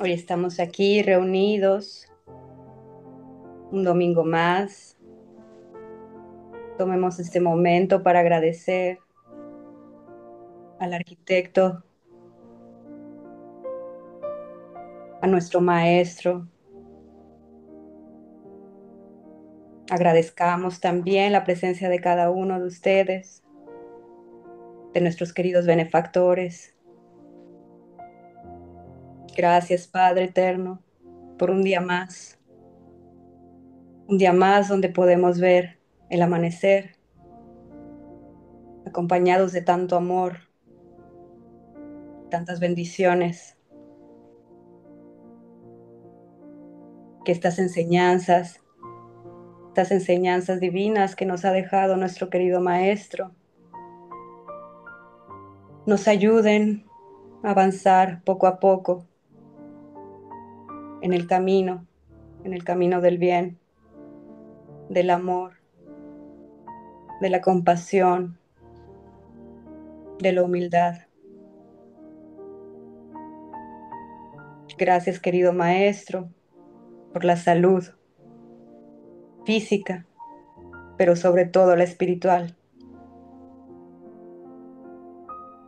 Hoy estamos aquí reunidos un domingo más. Tomemos este momento para agradecer al arquitecto, a nuestro maestro. Agradezcamos también la presencia de cada uno de ustedes, de nuestros queridos benefactores. Gracias, Padre Eterno, por un día más donde podemos ver el amanecer, acompañados de tanto amor, tantas bendiciones, que estas enseñanzas divinas que nos ha dejado nuestro querido Maestro, nos ayuden a avanzar poco a poco en en el camino del bien, del amor, de la compasión, de la humildad. Gracias, querido Maestro, por la salud física, pero sobre todo la espiritual.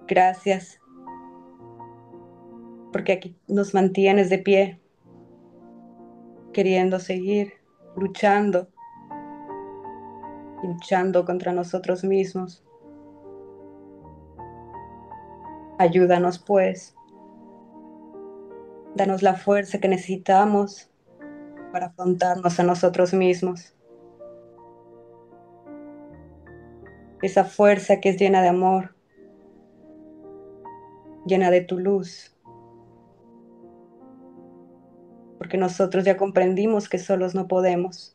Gracias porque aquí nos mantienes de pie, queriendo seguir luchando, luchando contra nosotros mismos. Ayúdanos, pues, danos la fuerza que necesitamos para afrontarnos a nosotros mismos. Esa fuerza que es llena de amor, llena de tu luz, porque nosotros ya comprendimos que solos no podemos.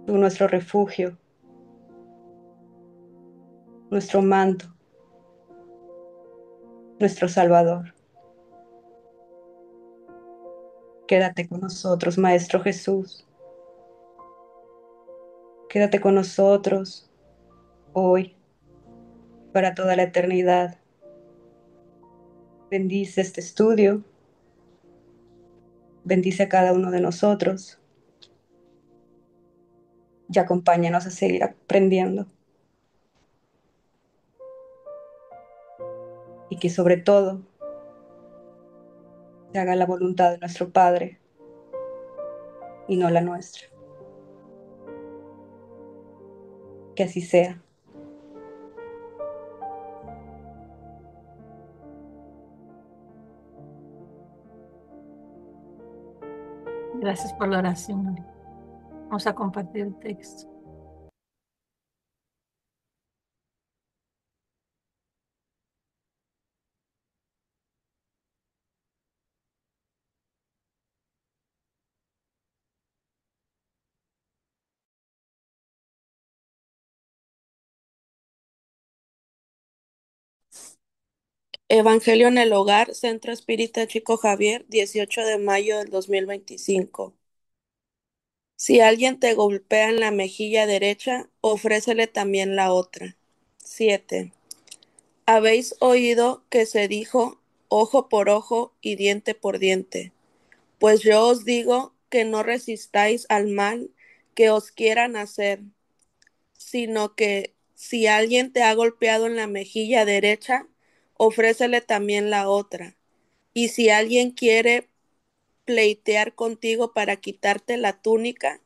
Tú, nuestro refugio, nuestro manto, nuestro Salvador. Quédate con nosotros, Maestro Jesús. Quédate con nosotros hoy, para toda la eternidad. Bendice este estudio, bendice a cada uno de nosotros y acompáñanos a seguir aprendiendo. Y que sobre todo se haga la voluntad de nuestro Padre y no la nuestra. Que así sea. Gracias por la oración, Nori. Vamos a compartir el texto. Evangelio en el Hogar, Centro Espírita Chico Javier, 18 de mayo del 2025. Si alguien te golpea en la mejilla derecha, ofrécele también la otra. 7. Habéis oído que se dijo ojo por ojo y diente por diente. Pues yo os digo que no resistáis al mal que os quieran hacer, sino que si alguien te ha golpeado en la mejilla derecha, ofrécele también la otra. Y si alguien quiere pleitear contigo para quitarte la túnica,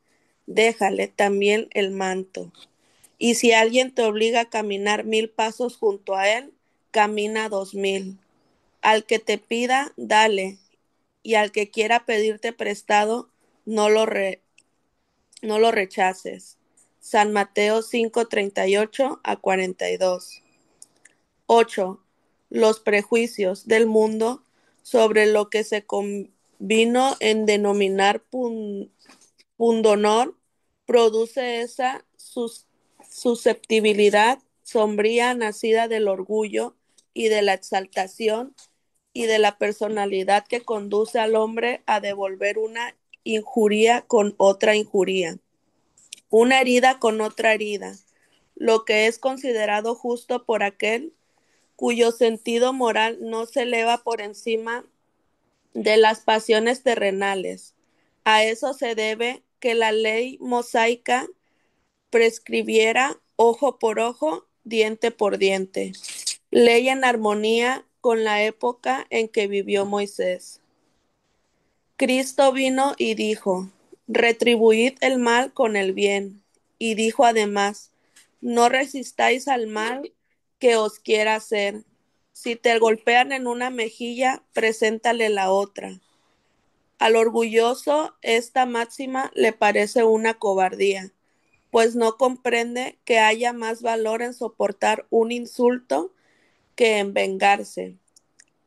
déjale también el manto. Y si alguien te obliga a caminar 1000 pasos junto a él, camina 2000. Al que te pida, dale, y al que quiera pedirte prestado, no lo, re- no lo rechaces. San Mateo 5:38 a 42. 8. Los prejuicios del mundo sobre lo que se convino en denominar pundonor produce esa susceptibilidad sombría nacida del orgullo y de la exaltación y de la personalidad que conduce al hombre a devolver una injuria con otra injuria, una herida con otra herida, lo que es considerado justo por aquel cuyo sentido moral no se eleva por encima de las pasiones terrenales. A eso se debe que la ley mosaica prescribiera ojo por ojo, diente por diente, ley en armonía con la época en que vivió Moisés. Cristo vino y dijo, retribuid el mal con el bien. Y dijo además, no resistáis al mal que os quiera hacer. Si te golpean en una mejilla, preséntale la otra. Al orgulloso esta máxima le parece una cobardía, pues no comprende que haya más valor en soportar un insulto que en vengarse.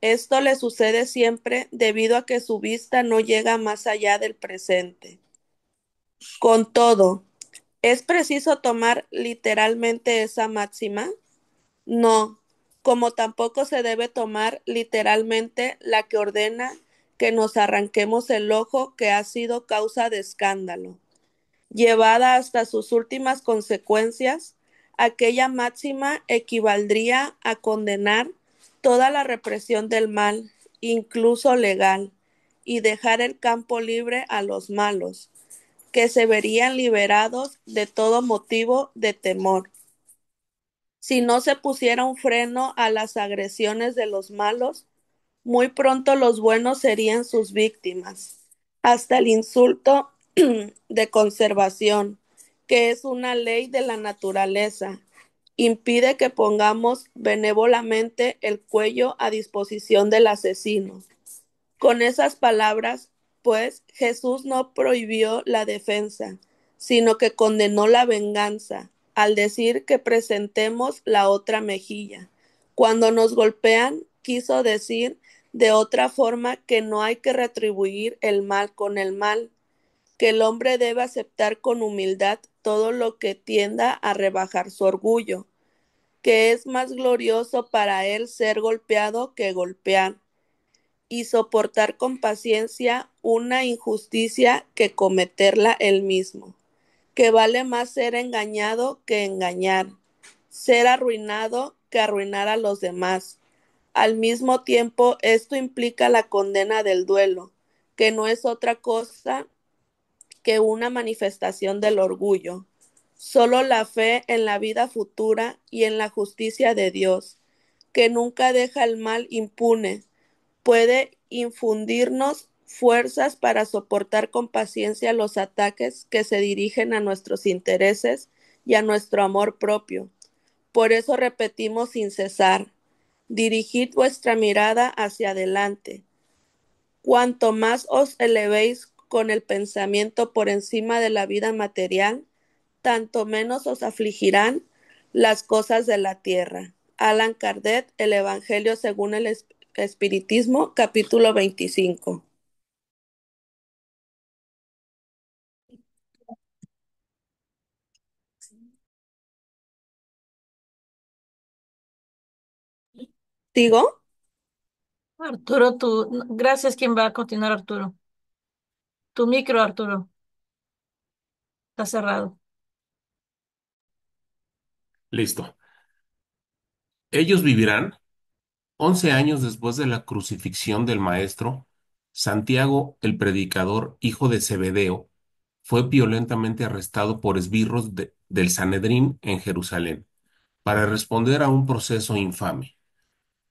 Esto le sucede siempre debido a que su vista no llega más allá del presente. Con todo, ¿es preciso tomar literalmente esa máxima? No, como tampoco se debe tomar literalmente la que ordena que nos arranquemos el ojo que ha sido causa de escándalo. Llevada hasta sus últimas consecuencias, aquella máxima equivaldría a condenar toda la represión del mal, incluso legal, y dejar el campo libre a los malos, que se verían liberados de todo motivo de temor. Si no se pusiera un freno a las agresiones de los malos, muy pronto los buenos serían sus víctimas. Hasta el insulto de conservación, que es una ley de la naturaleza, impide que pongamos benévolamente el cuello a disposición del asesino. Con esas palabras, pues, Jesús no prohibió la defensa, sino que condenó la venganza, al decir que presentemos la otra mejilla. Cuando nos golpean, quiso decir de otra forma que no hay que retribuir el mal con el mal, que el hombre debe aceptar con humildad todo lo que tienda a rebajar su orgullo, que es más glorioso para él ser golpeado que golpear, y soportar con paciencia una injusticia que cometerla él mismo, que vale más ser engañado que engañar, ser arruinado que arruinar a los demás. Al mismo tiempo, esto implica la condena del duelo, que no es otra cosa que una manifestación del orgullo. Solo la fe en la vida futura y en la justicia de Dios, que nunca deja el mal impune, puede infundirnos fuerzas para soportar con paciencia los ataques que se dirigen a nuestros intereses y a nuestro amor propio. Por eso repetimos sin cesar, dirigid vuestra mirada hacia adelante. Cuanto más os elevéis con el pensamiento por encima de la vida material, tanto menos os afligirán las cosas de la tierra. Alan Kardec, El Evangelio según el Espiritismo, capítulo 25. ¿Sigo? Arturo, gracias. ¿Quién va a continuar, Arturo? Tu micro, Arturo, está cerrado. Listo. Ellos vivirán 11 años después de la crucifixión del Maestro. Santiago, el predicador, hijo de Zebedeo, fue violentamente arrestado por esbirros del Sanedrín en Jerusalén para responder a un proceso infame.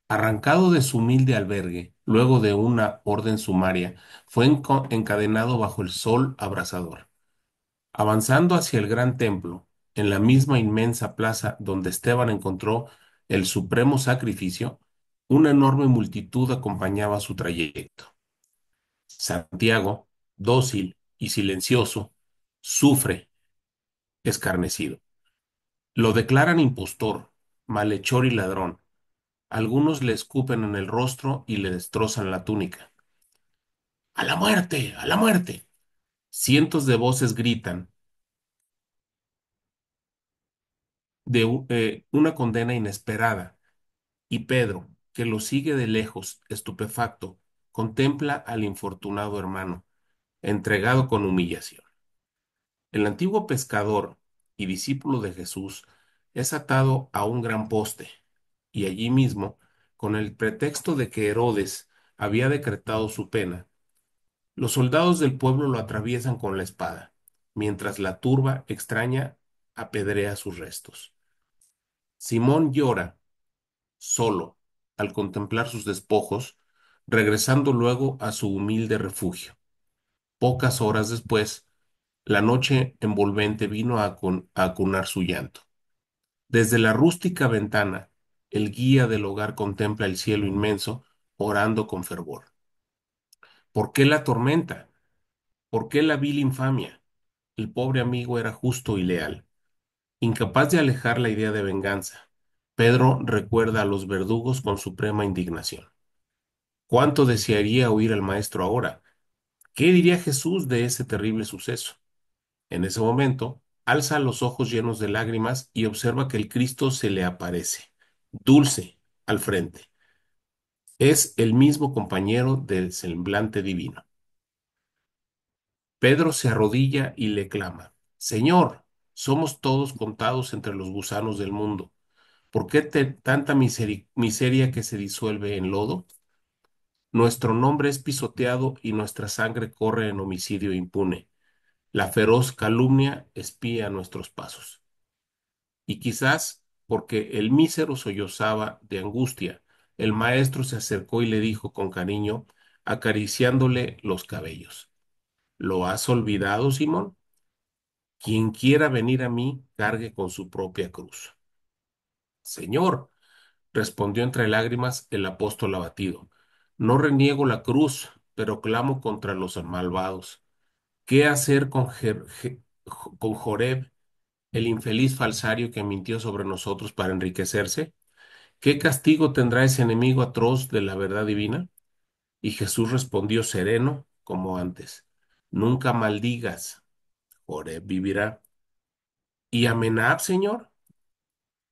Arrancado de su humilde albergue, luego de una orden sumaria, fue encadenado bajo el sol abrasador. Avanzando hacia el gran templo, en la misma inmensa plaza donde Esteban encontró el supremo sacrificio, una enorme multitud acompañaba su trayecto. Santiago, dócil y silencioso, sufre, escarnecido. Lo declaran impostor, malhechor y ladrón. Algunos le escupen en el rostro y le destrozan la túnica. ¡A la muerte! ¡A la muerte! Cientos de voces gritan de una condena inesperada. Y Pedro, que lo sigue de lejos, estupefacto, contempla al infortunado hermano, entregado con humillación. El antiguo pescador y discípulo de Jesús es atado a un gran poste. y allí mismo, con el pretexto de que Herodes había decretado su pena, los soldados del pueblo lo atraviesan con la espada, mientras la turba extraña apedrea sus restos. Simón llora, solo, al contemplar sus despojos, regresando luego a su humilde refugio. Pocas horas después, la noche envolvente vino a acunar su llanto. Desde la rústica ventana, el guía del hogar contempla el cielo inmenso, orando con fervor. ¿Por qué la tormenta? ¿Por qué la vil infamia? El pobre amigo era justo y leal, incapaz de alejar la idea de venganza. Pedro recuerda a los verdugos con suprema indignación. ¿Cuánto desearía oír al maestro ahora? ¿Qué diría Jesús de ese terrible suceso? En ese momento, alza los ojos llenos de lágrimas y observa que el Cristo se le aparece, dulce, al frente. Es el mismo compañero del semblante divino. Pedro se arrodilla y le clama, Señor, somos todos contados entre los gusanos del mundo. ¿Por qué tanta miseria que se disuelve en lodo? Nuestro nombre es pisoteado y nuestra sangre corre en homicidio impune. La feroz calumnia espía nuestros pasos. Y quizás porque el mísero sollozaba de angustia, el maestro se acercó y le dijo con cariño, acariciándole los cabellos, ¿lo has olvidado, Simón? Quien quiera venir a mí, cargue con su propia cruz. Señor, respondió entre lágrimas el apóstol abatido, no reniego la cruz, pero clamo contra los malvados. ¿Qué hacer con Joreb, el infeliz falsario que mintió sobre nosotros para enriquecerse? ¿Qué castigo tendrá ese enemigo atroz de la verdad divina? Y Jesús respondió sereno como antes, nunca maldigas, Joreb vivirá. ¿Y Amenab, Señor?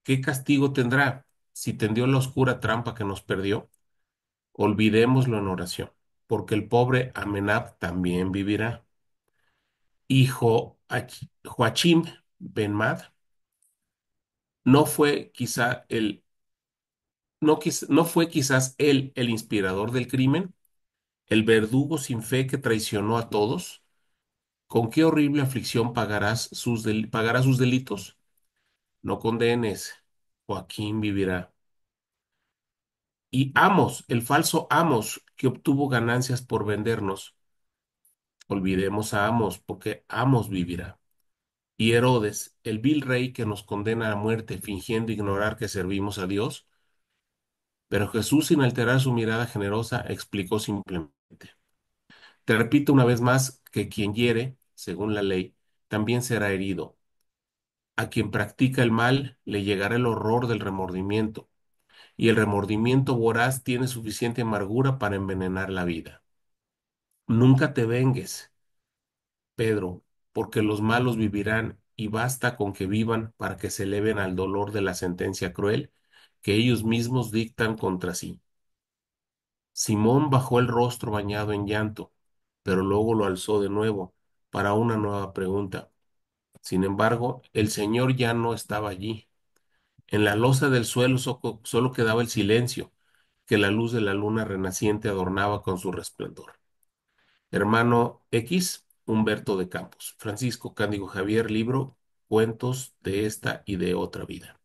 ¿Qué castigo tendrá si tendió la oscura trampa que nos perdió? Olvidémoslo en oración, porque el pobre Amenab también vivirá. Y Joachim Ben Mad no fue quizá no fue quizás él el inspirador del crimen, el verdugo sin fe que traicionó a todos. ¿Con qué horrible aflicción pagará sus delitos? No condenes, Joaquín vivirá. Y Amos, el falso Amos, que obtuvo ganancias por vendernos, olvidemos a Amos, porque Amos vivirá. Y Herodes, el vil rey que nos condena a muerte fingiendo ignorar que servimos a Dios, pero Jesús, sin alterar su mirada generosa, explicó simplemente. Te repito una vez más que quien hiere, según la ley, también será herido. A quien practica el mal le llegará el horror del remordimiento, y el remordimiento voraz tiene suficiente amargura para envenenar la vida. Nunca te vengues, Pedro, porque los malos vivirán, y basta con que vivan para que se eleven al dolor de la sentencia cruel que ellos mismos dictan contra sí. Simón bajó el rostro bañado en llanto, pero luego lo alzó de nuevo para una nueva pregunta. Sin embargo, el Señor ya no estaba allí. En la losa del suelo solo quedaba el silencio, que la luz de la luna renaciente adornaba con su resplandor. Hermano X, Humberto de Campos. Francisco Cándido Javier, libro Cuentos de esta y de otra vida.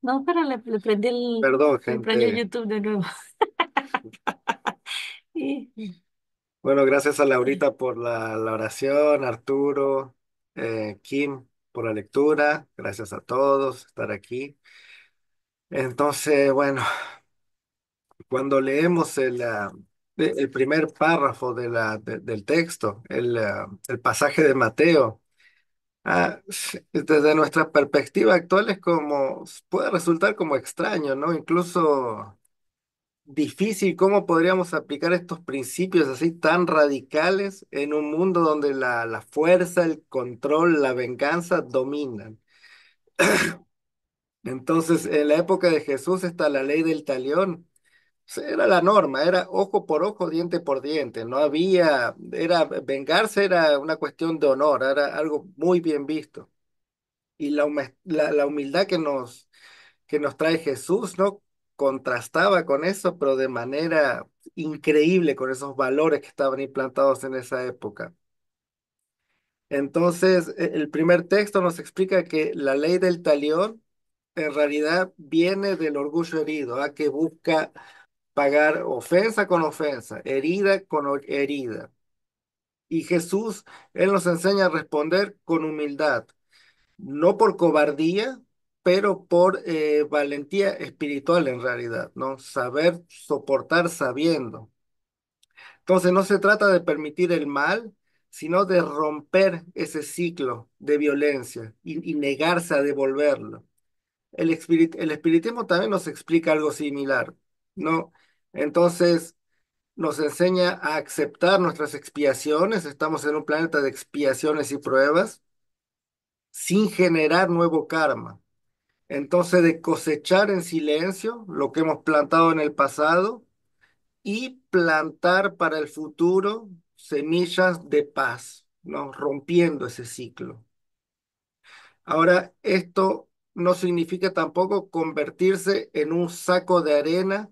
No, pero Perdón, le prendí el gente. YouTube de nuevo. Y, Bueno, gracias a Laurita por la oración, Arturo, Kim por la lectura. Gracias a todos por estar aquí. Entonces, bueno, cuando leemos el primer párrafo del texto, el pasaje de Mateo, desde nuestra perspectiva actual es como, puede resultar como extraño, ¿no? Incluso difícil cómo podríamos aplicar estos principios así tan radicales en un mundo donde la fuerza, el control, la venganza dominan. Entonces, en la época de Jesús está la ley del talión. Era la norma, era ojo por ojo, diente por diente. No había, vengarse era una cuestión de honor, era algo muy bien visto. Y la humildad que nos trae Jesús, ¿no? Contrastaba con eso, pero de manera increíble con esos valores que estaban implantados en esa época. Entonces, el primer texto nos explica que la ley del talión en realidad viene del orgullo herido, que busca pagar ofensa con ofensa, herida con herida. Y Jesús, Él nos enseña a responder con humildad, no por cobardía, pero por valentía espiritual en realidad, ¿no? Saber soportar sabiendo. Entonces no se trata de permitir el mal, sino de romper ese ciclo de violencia y negarse a devolverlo. El espiritismo también nos explica algo similar, ¿no? Entonces nos enseña a aceptar nuestras expiaciones, estamos en un planeta de expiaciones y pruebas, sin generar nuevo karma. Entonces, de cosechar en silencio lo que hemos plantado en el pasado y plantar para el futuro semillas de paz, ¿no? Rompiendo ese ciclo. Ahora, esto no significa tampoco convertirse en un saco de arena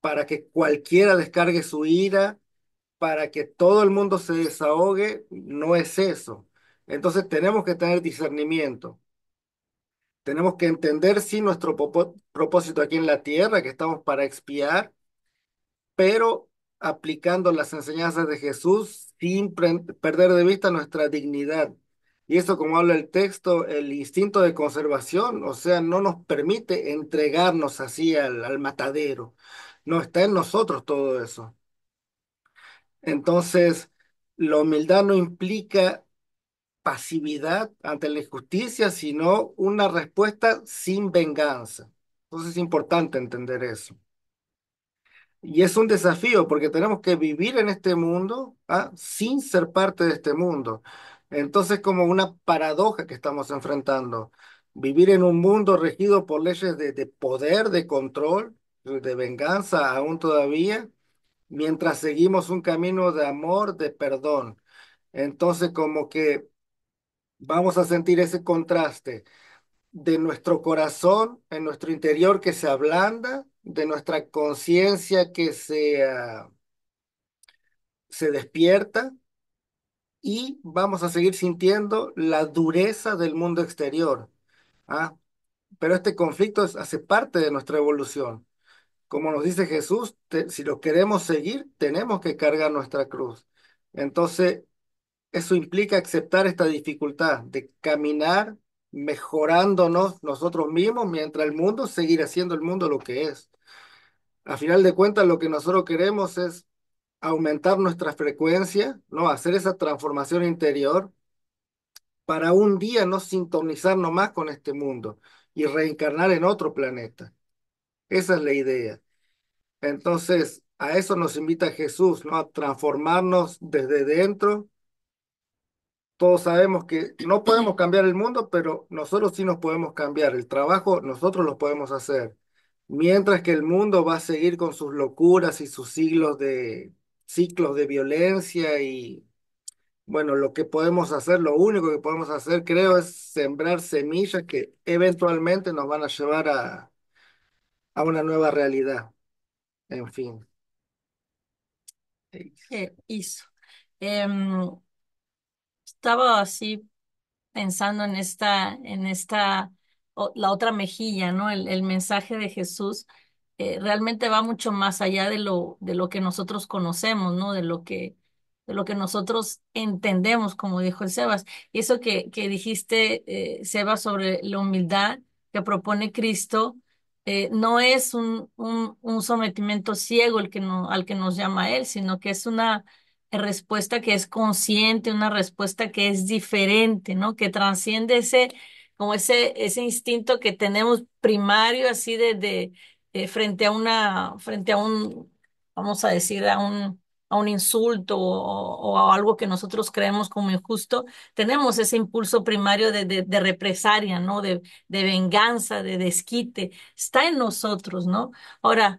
para que cualquiera descargue su ira, para que todo el mundo se desahogue, no es eso. Entonces tenemos que tener discernimiento. Tenemos que entender, sí, nuestro propósito aquí en la tierra, que estamos para expiar, pero aplicando las enseñanzas de Jesús sin perder de vista nuestra dignidad. Y eso, como habla el texto, el instinto de conservación, o sea, no nos permite entregarnos así al matadero. No está en nosotros todo eso. Entonces, la humildad no implica pasividad ante la injusticia, sino una respuesta sin venganza. Entonces es importante entender eso. Y es un desafío porque tenemos que vivir en este mundo, sin ser parte de este mundo. Entonces, como una paradoja que estamos enfrentando. Vivir en un mundo regido por leyes de poder, de control, de venganza aún todavía, mientras seguimos un camino de amor, de perdón. Entonces, como que vamos a sentir ese contraste de nuestro corazón en nuestro interior que se ablanda, de nuestra conciencia que se despierta y vamos a seguir sintiendo la dureza del mundo exterior. ¿Ah? Pero este conflicto hace parte de nuestra evolución. Como nos dice Jesús, si lo queremos seguir, tenemos que cargar nuestra cruz. Entonces, eso implica aceptar esta dificultad de caminar mejorándonos nosotros mismos mientras el mundo seguirá siendo el mundo lo que es. A final de cuentas, lo que nosotros queremos es aumentar nuestra frecuencia, ¿no? Hacer esa transformación interior para un día no sintonizarnos más con este mundo y reencarnar en otro planeta. Esa es la idea. Entonces, a eso nos invita Jesús, ¿no? A transformarnos desde dentro. Todos sabemos que no podemos cambiar el mundo, pero nosotros sí nos podemos cambiar. El trabajo nosotros lo podemos hacer. Mientras que el mundo va a seguir con sus locuras y sus ciclos de violencia y bueno, lo que podemos hacer, lo único que podemos hacer, creo, es sembrar semillas que eventualmente nos van a llevar a una nueva realidad. En fin. Hizo. Em, Estaba así pensando la otra mejilla, ¿no? El mensaje de Jesús realmente va mucho más allá de lo que nosotros conocemos, ¿no? De lo que nosotros entendemos, como dijo el Sebas. Y eso que dijiste, Sebas, sobre la humildad que propone Cristo, no es un sometimiento ciego al que nos llama Él, sino que es una respuesta que es consciente, una respuesta que es diferente, ¿no? Que trasciende como ese instinto que tenemos primario, así frente a vamos a decir, a un insulto o a algo que nosotros creemos como injusto, tenemos ese impulso primario de represalia, ¿no? De venganza, de desquite. Está en nosotros, ¿no? Ahora,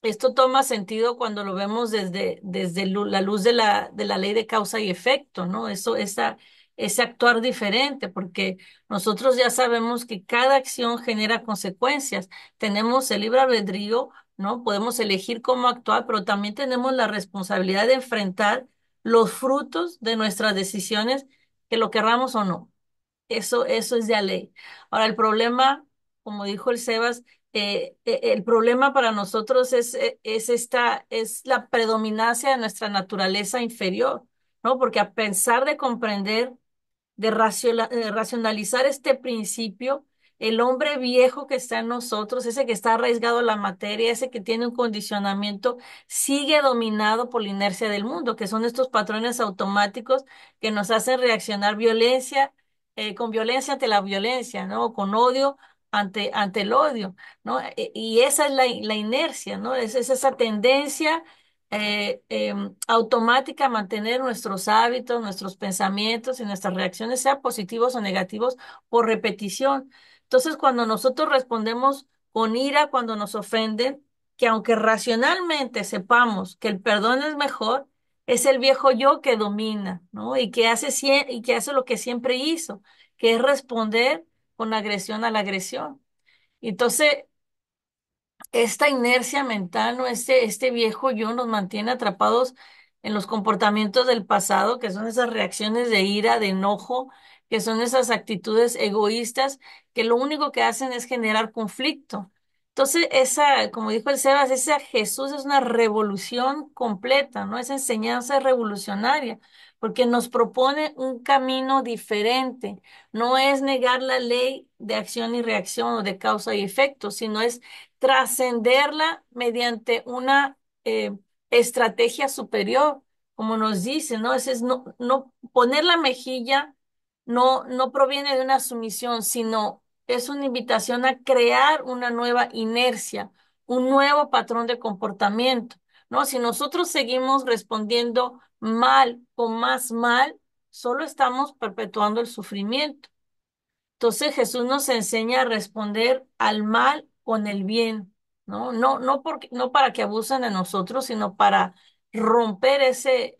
esto toma sentido cuando lo vemos desde la luz de la ley de causa y efecto, ¿no? Ese actuar diferente, porque nosotros ya sabemos que cada acción genera consecuencias. Tenemos el libre albedrío, ¿no? Podemos elegir cómo actuar, pero también tenemos la responsabilidad de enfrentar los frutos de nuestras decisiones, que lo querramos o no. Eso es de ley. Ahora, el problema, como dijo el Sebas, el problema para nosotros es la predominancia de nuestra naturaleza inferior, ¿no? Porque a pesar de comprender racionalizar este principio, el hombre viejo que está en nosotros, ese que está arraigado a la materia, ese que tiene un condicionamiento, sigue dominado por la inercia del mundo, que son estos patrones automáticos que nos hacen reaccionar con violencia ante la violencia, ¿no? Con odio ante el odio, ¿no? Y esa es la inercia, ¿no? Es esa tendencia automática a mantener nuestros hábitos, nuestros pensamientos y nuestras reacciones, sean positivos o negativos, por repetición. Entonces, cuando nosotros respondemos con ira cuando nos ofenden, que aunque racionalmente sepamos que el perdón es mejor, es el viejo yo que domina, ¿no? Y que hace lo que siempre hizo, que es responder con agresión a la agresión. Entonces, esta inercia mental, ¿no? Este viejo yo nos mantiene atrapados en los comportamientos del pasado, que son esas reacciones de ira, de enojo, que son esas actitudes egoístas que lo único que hacen es generar conflicto. Entonces, como dijo el Sebas, esa Jesús es una revolución completa, ¿no? Esa enseñanza es revolucionaria, porque nos propone un camino diferente. No es negar la ley de acción y reacción o de causa y efecto, sino es trascenderla mediante una estrategia superior, como nos dice, ¿no? No poner la mejilla no proviene de una sumisión, sino es una invitación a crear una nueva inercia, un nuevo patrón de comportamiento, ¿no? Si nosotros seguimos respondiendo mal o más mal, solo estamos perpetuando el sufrimiento. Entonces Jesús nos enseña a responder al mal con el bien, ¿no? No para que abusen de nosotros, sino para romper ese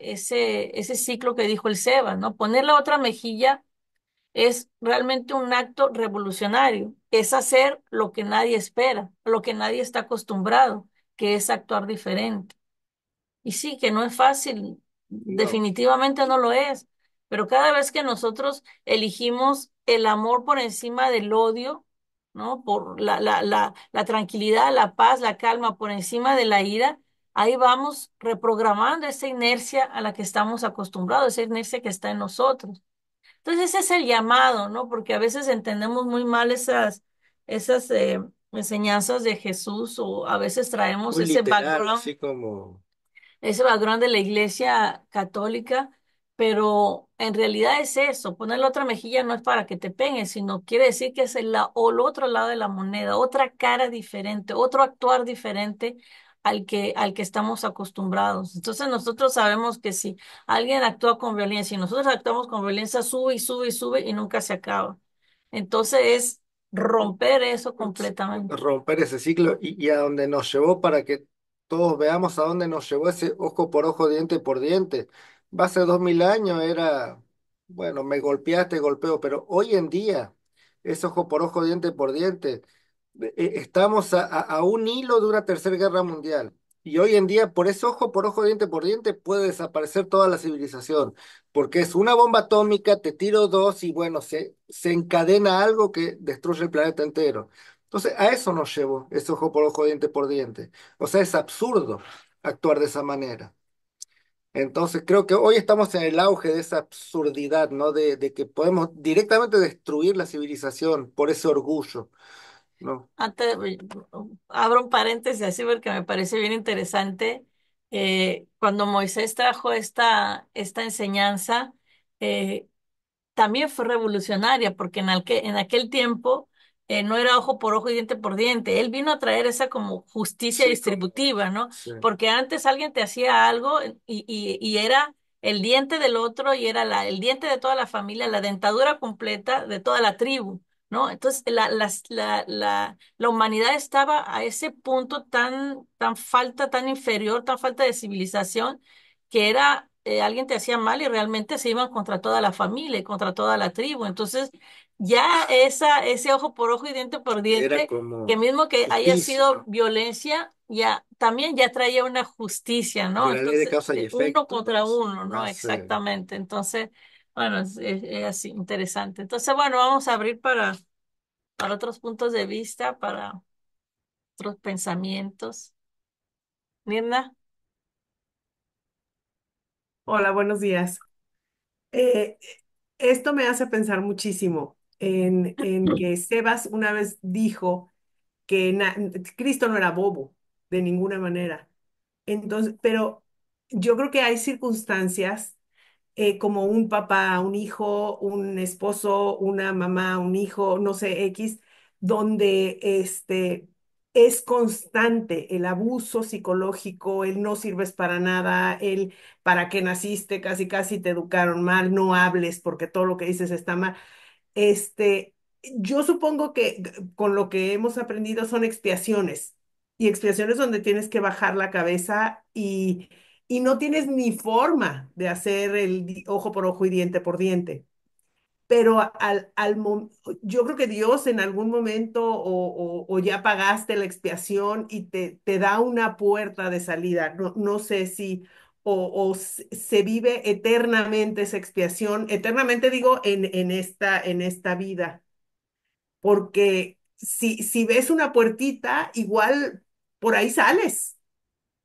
ciclo que dijo el Seba, ¿no? Poner la otra mejilla es realmente un acto revolucionario, es hacer lo que nadie espera, lo que nadie está acostumbrado, que es actuar diferente. Y sí, que no es fácil, No, definitivamente no lo es, pero cada vez que nosotros elegimos el amor por encima del odio, ¿no? Por la tranquilidad, la paz, la calma por encima de la ira, ahí vamos reprogramando esa inercia a la que estamos acostumbrados, esa inercia que está en nosotros. Entonces ese es el llamado, ¿no? Porque a veces entendemos muy mal esas enseñanzas de Jesús o a veces traemos muy literal, así como ese background de la iglesia católica, pero en realidad es eso, poner la otra mejilla no es para que te peguen, sino quiere decir que es el otro lado de la moneda, otra cara diferente, otro actuar diferente al que estamos acostumbrados. Entonces nosotros sabemos que si alguien actúa con violencia y nosotros actuamos con violencia, sube y sube y sube y nunca se acaba. Entonces es romper eso completamente. romper ese ciclo y a donde nos llevó para que todos veamos a dónde nos llevó ese ojo por ojo, diente por diente. Hace 2000 años era, bueno, me golpeaste, golpeo, pero hoy en día es ojo por ojo, diente por diente. Estamos a un hilo de una tercera guerra mundial. Y hoy en día, por ese ojo por ojo, diente por diente, puede desaparecer toda la civilización. Porque es una bomba atómica, te tiro dos y bueno, se encadena algo que destruye el planeta entero. Entonces, a eso nos llevó, ese ojo por ojo, diente por diente. O sea, es absurdo actuar de esa manera. Entonces, creo que hoy estamos en el auge de esa absurdidad, ¿no? De que podemos directamente destruir la civilización por ese orgullo, ¿no? Antes, abro un paréntesis así porque me parece bien interesante. Cuando Moisés trajo esta enseñanza, eh, también fue revolucionaria porque en aquel tiempo no era ojo por ojo y diente por diente. Él vino a traer esa como justicia Sí, distributiva, ¿no? sí. Porque antes alguien te hacía algo y era el diente del otro y era el diente de toda la familia, la dentadura completa de toda la tribu, ¿no? Entonces la humanidad estaba a ese punto tan inferior, tan falta de civilización, que era, alguien te hacía mal y realmente se iban contra toda la familia y contra toda la tribu. Entonces, ya ese ojo por ojo y diente por Era diente, que como mismo que haya justicia, sido ¿no? violencia, ya también ya traía una justicia, De ¿no? la ley de Entonces, causa y uno efecto, contra uno, ¿no? más Exactamente. Entonces, bueno, es así, interesante. Entonces, bueno, vamos a abrir para otros puntos de vista, para otros pensamientos. Mirna, Hola, buenos días. Eh, Esto me hace pensar muchísimo en que Sebas una vez dijo que Cristo no era bobo de ninguna manera. Entonces, pero yo creo que hay circunstancias como un papá, un hijo, un esposo, una mamá, un hijo, no sé, X, donde es constante el abuso psicológico, el no sirves para nada, el para qué naciste, casi casi te educaron mal, no hables porque todo lo que dices está mal. Este, yo supongo que con lo que hemos aprendido son expiaciones y expiaciones donde tienes que bajar la cabeza y no tienes ni forma de hacer el ojo por ojo y diente por diente. Pero yo creo que Dios en algún momento o ya pagaste la expiación y te da una puerta de salida. No, no sé si se vive eternamente esa expiación. Eternamente digo en esta vida, porque si ves una puertita, igual por ahí sales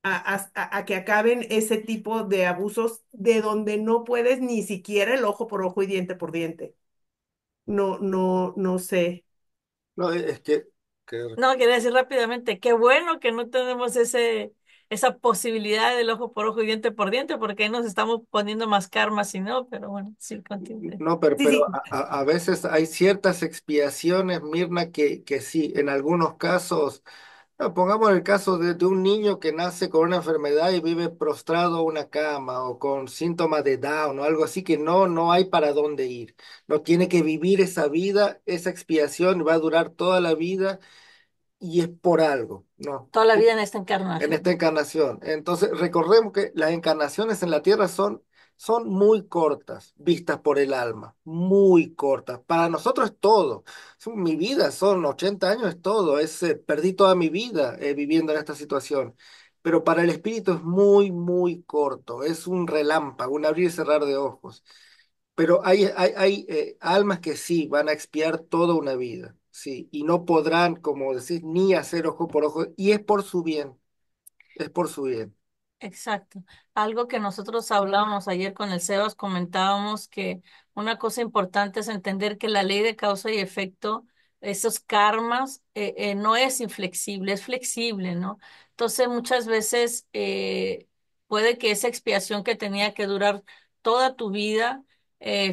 a que acaben ese tipo de abusos de donde no puedes ni siquiera el ojo por ojo y diente por diente. No, no, no sé. no, es que no, quería decir rápidamente, qué bueno que no tenemos esa posibilidad del ojo por ojo y diente por diente, porque ahí nos estamos poniendo más karma si no, pero bueno, sí, continúe. no, Sí, pero sí, a veces hay ciertas expiaciones, Mirna, que sí, en algunos casos, no, pongamos el caso de un niño que nace con una enfermedad y vive prostrado en una cama o con síntomas de Down o algo así que no hay para dónde ir. No tiene que vivir esa vida, esa expiación va a durar toda la vida y es por algo, ¿no? Toda la vida en esta En esta encarnación. encarnación. Entonces, recordemos que las encarnaciones en la Tierra son muy cortas, vistas por el alma, muy cortas. Para nosotros es todo. Mi vida son 80 años, es todo. Perdí toda mi vida viviendo en esta situación. Pero para el espíritu es muy corto. Es un relámpago, un abrir y cerrar de ojos. Pero hay almas que sí van a expiar toda una vida, sí, y no podrán, como decís, ni hacer ojo por ojo, y es por su bien, es por su bien. Exacto. Algo que nosotros hablábamos ayer con el Sebas, comentábamos que una cosa importante es entender que la ley de causa y efecto, esos karmas, no es inflexible, es flexible, ¿no? Entonces muchas veces puede que esa expiación que tenía que durar toda tu vida,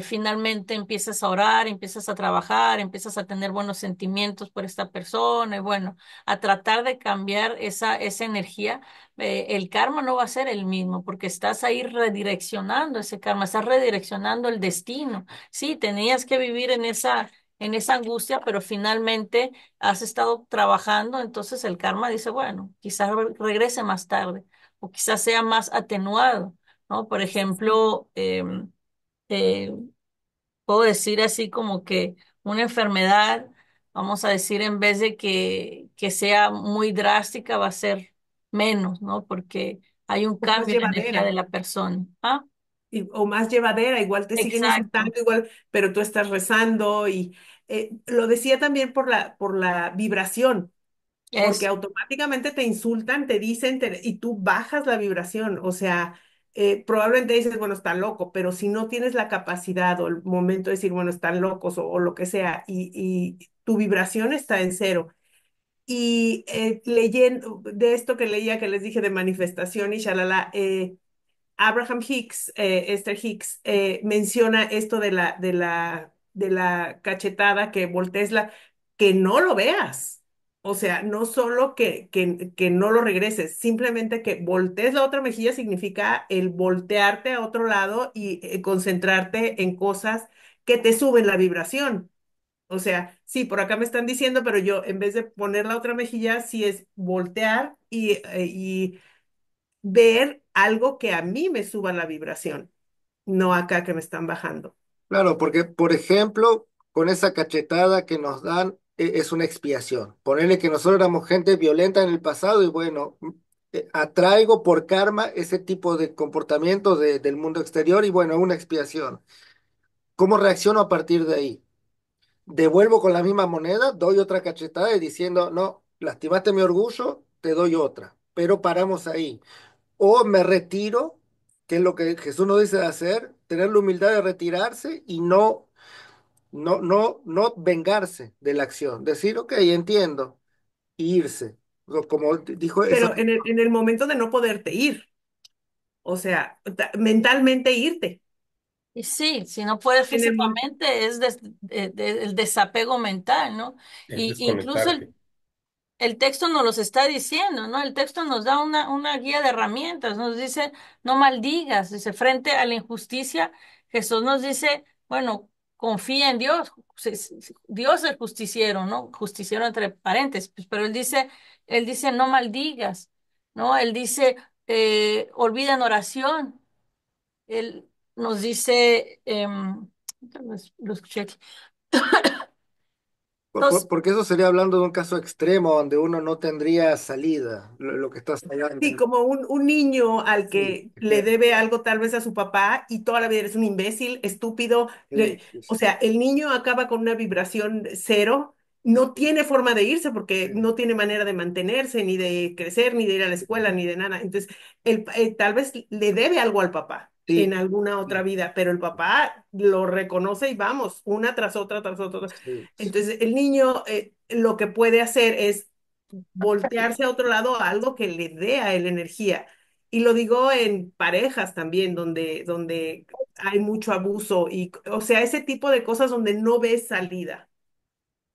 finalmente empiezas a orar, empiezas a trabajar, empiezas a tener buenos sentimientos por esta persona y bueno, a tratar de cambiar esa energía. El karma no va a ser el mismo porque estás ahí redireccionando ese karma, estás redireccionando el destino. Sí, tenías que vivir en esa angustia, pero finalmente has estado trabajando, entonces el karma dice, bueno, quizás regrese más tarde o quizás sea más atenuado, ¿no? Por ejemplo, eh, puedo decir así como que una enfermedad, vamos a decir, en vez de que sea muy drástica, va a ser menos, ¿no? Porque hay un o más cambio en la energía de llevadera. la persona. ¿Ah? O más llevadera, igual te siguen insultando, Exacto. igual, pero tú estás rezando y lo decía también por la vibración, porque Eso. automáticamente te insultan, te dicen y tú bajas la vibración, o sea, probablemente dices, bueno, está loco, pero si no tienes la capacidad o el momento de decir, bueno, están locos o lo que sea, y tu vibración está en cero. Y leyendo de esto que leía, que les dije de manifestación y shalala, Abraham Hicks, Esther Hicks, menciona esto de la cachetada que voltees que no lo veas. O sea, no solo que no lo regreses, simplemente que voltees la otra mejilla significa el voltearte a otro lado y concentrarte en cosas que te suben la vibración. O sea, sí, por acá me están diciendo, pero yo en vez de poner la otra mejilla, sí es voltear y ver algo que a mí me suba la vibración, no acá que me están bajando. Claro, porque, por ejemplo, con esa cachetada que nos dan, es una expiación. Ponerle que nosotros éramos gente violenta en el pasado y bueno, atraigo por karma ese tipo de comportamiento del mundo exterior y bueno, una expiación. ¿Cómo reacciono a partir de ahí? Devuelvo con la misma moneda, doy otra cachetada y diciendo, no, lastimaste mi orgullo, te doy otra, pero paramos ahí. O me retiro, que es lo que Jesús nos dice de hacer, tener la humildad de retirarse y no vengarse de la acción. Decir, ok, entiendo, e irse. Como dijo esa, Pero en el momento de no poderte ir, o sea, mentalmente irte. Y sí, si no puedes En el mo- físicamente, es el desapego mental, ¿no? El Y incluso desconectarte. el texto nos los está diciendo, ¿no? El texto nos da una guía de herramientas, nos dice, no maldigas, dice, frente a la injusticia, Jesús nos dice, bueno, confía en Dios, Dios es justiciero, ¿no? Justiciero entre paréntesis, pues, pero él dice, no maldigas, ¿no? Él dice, olvida en oración, él nos dice, lo escuché aquí. Entonces, porque eso sería hablando de un caso extremo donde uno no tendría salida, lo que estás hablando. Sí, como un niño al Sí, que le debe algo tal vez a su papá y toda la vida eres un imbécil, estúpido. sí, sí, O sí, sea, el niño acaba con una vibración cero, no tiene forma de irse porque sí, no tiene manera de mantenerse, ni de crecer, ni de ir a la escuela, ni de nada. Entonces, tal vez le debe algo al papá en sí, alguna otra sí, vida, pero el papá lo reconoce y vamos, una tras otra, tras otra. sí, sí, Entonces, el niño lo que puede hacer es voltearse a otro lado a algo que le dé a él energía. Y lo digo en parejas también, donde hay mucho abuso y, o sea, ese tipo de cosas donde no ves salida.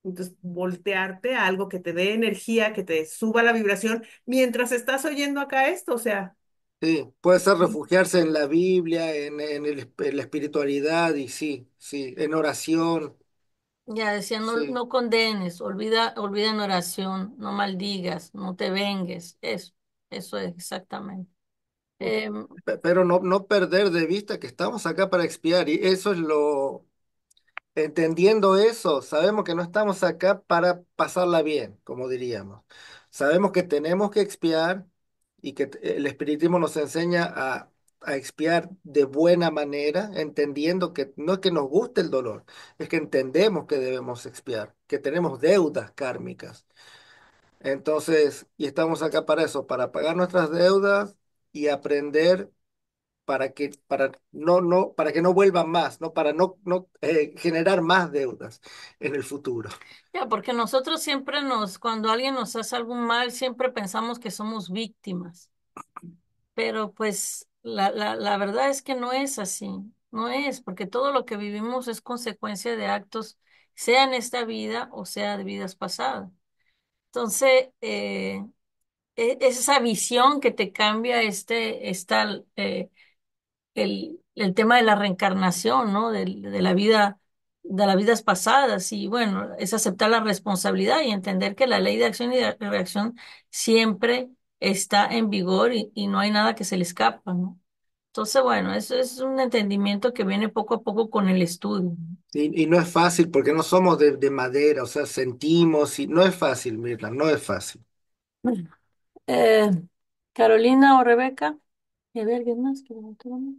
Entonces, voltearte a algo que te dé energía, que te suba la vibración mientras estás oyendo acá esto, o sea, sí. Puede ser refugiarse en la Biblia, en la espiritualidad y sí, sí, en oración, ya decía, no, sí. no condenes, olvida en oración, no maldigas, no te vengues. Eso es exactamente. Em, Pero no perder de vista que estamos acá para expiar y eso es lo, entendiendo eso, sabemos que no estamos acá para pasarla bien, como diríamos. Sabemos que tenemos que expiar y que el espiritismo nos enseña a expiar de buena manera, entendiendo que no es que nos guste el dolor, es que entendemos que debemos expiar, que tenemos deudas kármicas. Entonces, y estamos acá para eso, para pagar nuestras deudas y aprender para que no vuelvan más, ¿no? Para no generar más deudas en el futuro. ya, porque nosotros siempre cuando alguien nos hace algún mal, siempre pensamos que somos víctimas, pero pues la verdad es que no es así, no es, porque todo lo que vivimos es consecuencia de actos, sea en esta vida o sea de vidas pasadas. Entonces, es esa visión que te cambia el tema de la reencarnación, ¿no? De la vida, de las vidas pasadas. Y bueno, es aceptar la responsabilidad y entender que la ley de acción y de reacción siempre está en vigor y no hay nada que se le escapa, ¿no? Entonces, bueno, eso es un entendimiento que viene poco a poco con el estudio. Y no es fácil porque no somos de madera, o sea, sentimos y no es fácil, Mirna, no es fácil. Bueno, eh, Carolina o Rebeca, ¿y a ver alguien más que levantó la mano?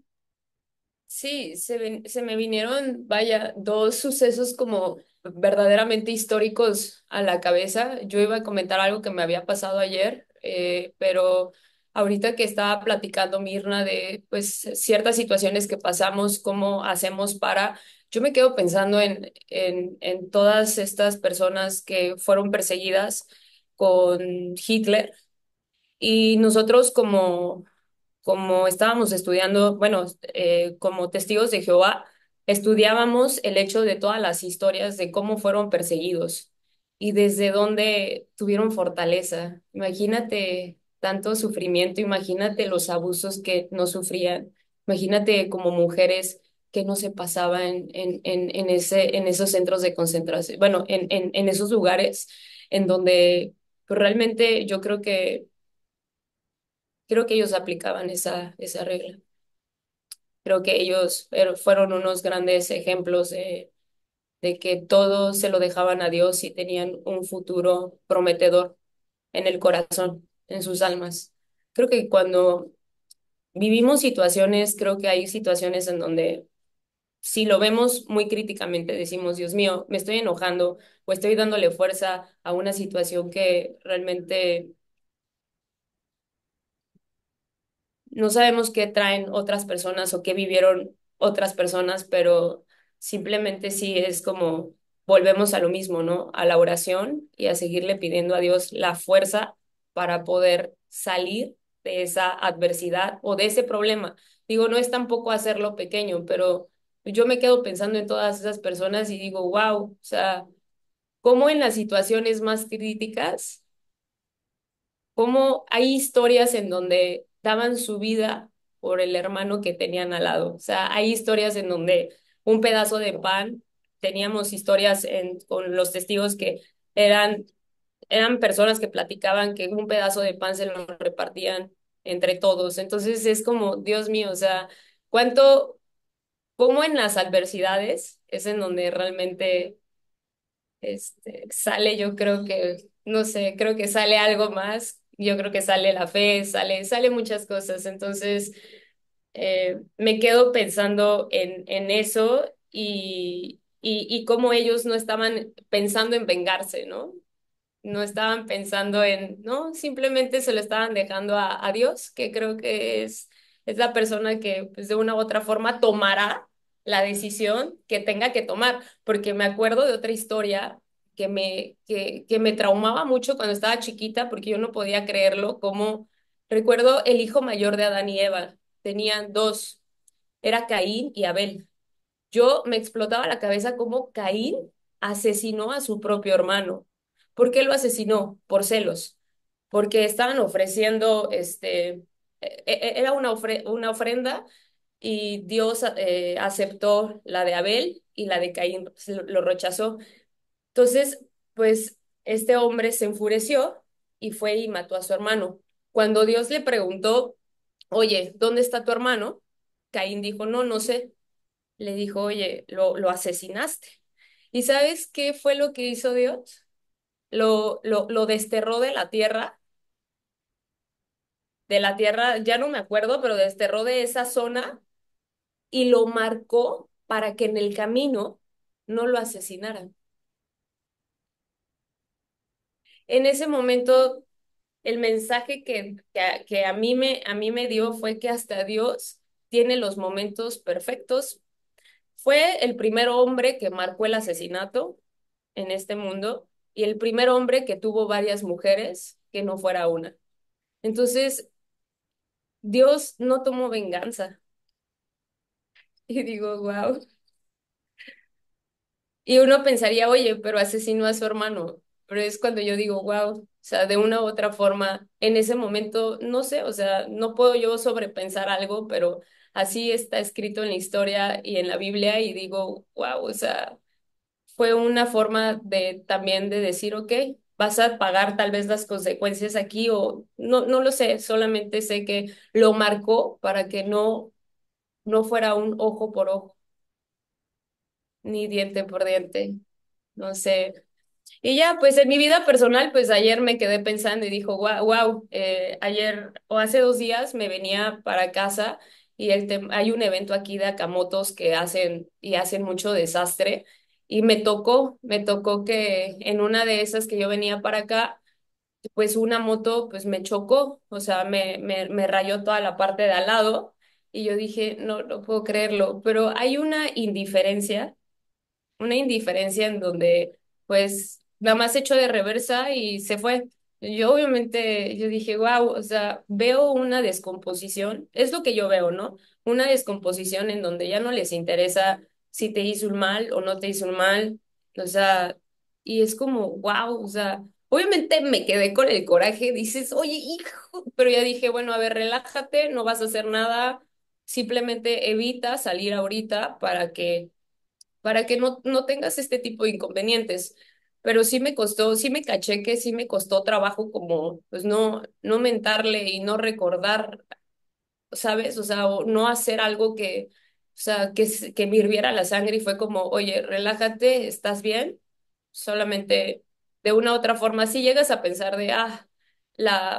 Sí, se me vinieron, vaya, dos sucesos como verdaderamente históricos a la cabeza. Yo iba a comentar algo que me había pasado ayer, pero ahorita que estaba platicando Mirna de pues ciertas situaciones que pasamos, cómo hacemos para, yo me quedo pensando en todas estas personas que fueron perseguidas con Hitler y nosotros como estábamos estudiando, bueno, como testigos de Jehová, estudiábamos el hecho de todas las historias de cómo fueron perseguidos. y desde dónde tuvieron fortaleza. Imagínate tanto sufrimiento, imagínate los abusos que no sufrían, imagínate como mujeres que no se pasaban en esos centros de concentración, bueno, en esos lugares en donde pues, realmente yo creo que ellos aplicaban esa regla. Creo que ellos fueron unos grandes ejemplos de que todo se lo dejaban a Dios y tenían un futuro prometedor en el corazón, en sus almas. Creo que cuando vivimos situaciones, creo que hay situaciones en donde si lo vemos muy críticamente, decimos, Dios mío, me estoy enojando o estoy dándole fuerza a una situación que realmente no sabemos qué traen otras personas o qué vivieron otras personas, pero simplemente sí es como volvemos a lo mismo, ¿no? A la oración y a seguirle pidiendo a Dios la fuerza para poder salir de esa adversidad o de ese problema. Digo, no es tampoco hacerlo pequeño, pero yo me quedo pensando en todas esas personas y digo, wow, o sea, cómo en las situaciones más críticas cómo hay historias en donde daban su vida por el hermano que tenían al lado. O sea, hay historias en donde un pedazo de pan, teníamos historias con los testigos que eran, eran personas que platicaban que un pedazo de pan se lo repartían entre todos. Entonces es como, Dios mío, o sea, cuánto, cómo en las adversidades es en donde realmente sale, yo creo que, no sé, creo que sale algo más, yo creo que sale la fe, sale muchas cosas, entonces me quedo pensando en eso y cómo ellos no estaban pensando en vengarse, ¿no? No estaban pensando no, simplemente se lo estaban dejando a Dios, que creo que es la persona que pues, de una u otra forma tomará la decisión que tenga que tomar, porque me acuerdo de otra historia que me traumaba mucho cuando estaba chiquita, porque yo no podía creerlo, como recuerdo el hijo mayor de Adán y Eva, tenían dos, era Caín y Abel. Yo me explotaba la cabeza cómo Caín asesinó a su propio hermano. ¿Por qué lo asesinó? Por celos. Porque estaban ofreciendo, era una ofrenda y Dios aceptó la de Abel y la de Caín lo rechazó. Entonces, pues este hombre se enfureció y fue y mató a su hermano. Cuando Dios le preguntó, oye, ¿dónde está tu hermano? Caín dijo, no, no sé. Le dijo, oye, lo asesinaste. ¿Y sabes qué fue lo que hizo Dios? Lo desterró de la tierra, ya no me acuerdo, pero desterró de esa zona y lo marcó para que en el camino no lo asesinaran. En ese momento, el mensaje que a mí me dio fue que hasta Dios tiene los momentos perfectos. Fue el primer hombre que marcó el asesinato en este mundo y el primer hombre que tuvo varias mujeres que no fuera una. Entonces, Dios no tomó venganza. Y digo, wow. Y uno pensaría, oye, pero asesinó a su hermano. Pero es cuando yo digo, wow. O sea, de una u otra forma, en ese momento, no sé, o sea, no puedo yo sobrepensar algo, pero así está escrito en la historia y en la Biblia y digo, wow, o sea, fue una forma de también de decir, ok, vas a pagar tal vez las consecuencias aquí o no, no lo sé, solamente sé que lo marcó para que no fuera un ojo por ojo, ni diente por diente, no sé. Y ya, pues en mi vida personal, pues ayer me quedé pensando y dijo, wow, ayer o hace 2 días me venía para casa y hay un evento aquí de akamotos que hacen mucho desastre y me tocó que en una de esas que yo venía para acá, pues una moto pues me chocó, o sea, me rayó toda la parte de al lado y yo dije, no, no puedo creerlo, pero hay una indiferencia en donde pues nada más echó de reversa y se fue. Yo obviamente, yo dije, wow, o sea, veo una descomposición, es lo que yo veo, ¿no? Una descomposición en donde ya no les interesa si te hizo un mal o no te hizo un mal, o sea, y es como, wow, o sea, obviamente me quedé con el coraje, dices, oye, hijo, pero ya dije, bueno, a ver, relájate, no vas a hacer nada, simplemente evita salir ahorita para que no tengas este tipo de inconvenientes. Pero sí me costó, sí me caché que sí me costó trabajo como, pues no mentarle y no recordar, ¿sabes? O sea, o no hacer algo que, o sea, que me hirviera la sangre y fue como, oye, relájate, ¿estás bien? Solamente de una u otra forma, si llegas a pensar de,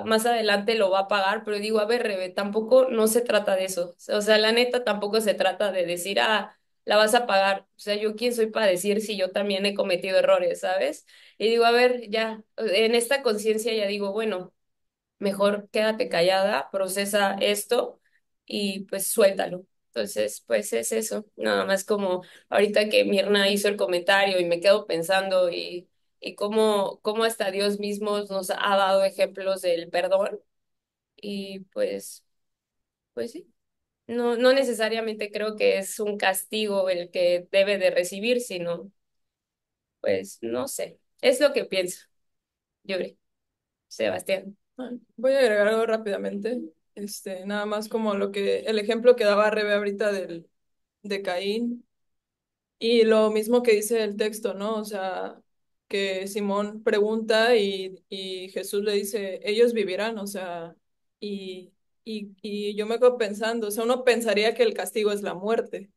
más adelante lo va a pagar, pero digo, a ver, Rebe, tampoco no se trata de eso. O sea, la neta tampoco se trata de decir, la vas a pagar. O sea, yo quién soy para decir si yo también he cometido errores, ¿sabes? Y digo, a ver, ya, en esta conciencia ya digo, bueno, mejor quédate callada, procesa esto y pues suéltalo. Entonces, pues es eso, nada más como ahorita que Mirna hizo el comentario y me quedo pensando y cómo hasta Dios mismo nos ha dado ejemplos del perdón y pues sí, no necesariamente creo que es un castigo el que debe de recibir, sino pues no sé, es lo que pienso, Yuri, Sebastián. Voy a agregar algo rápidamente, nada más como el ejemplo que daba Rebe ahorita de Caín y lo mismo que dice el texto, ¿no? O sea, que Simón pregunta y Jesús le dice, ellos vivirán, o sea, y yo me quedo pensando, o sea, uno pensaría que el castigo es la muerte,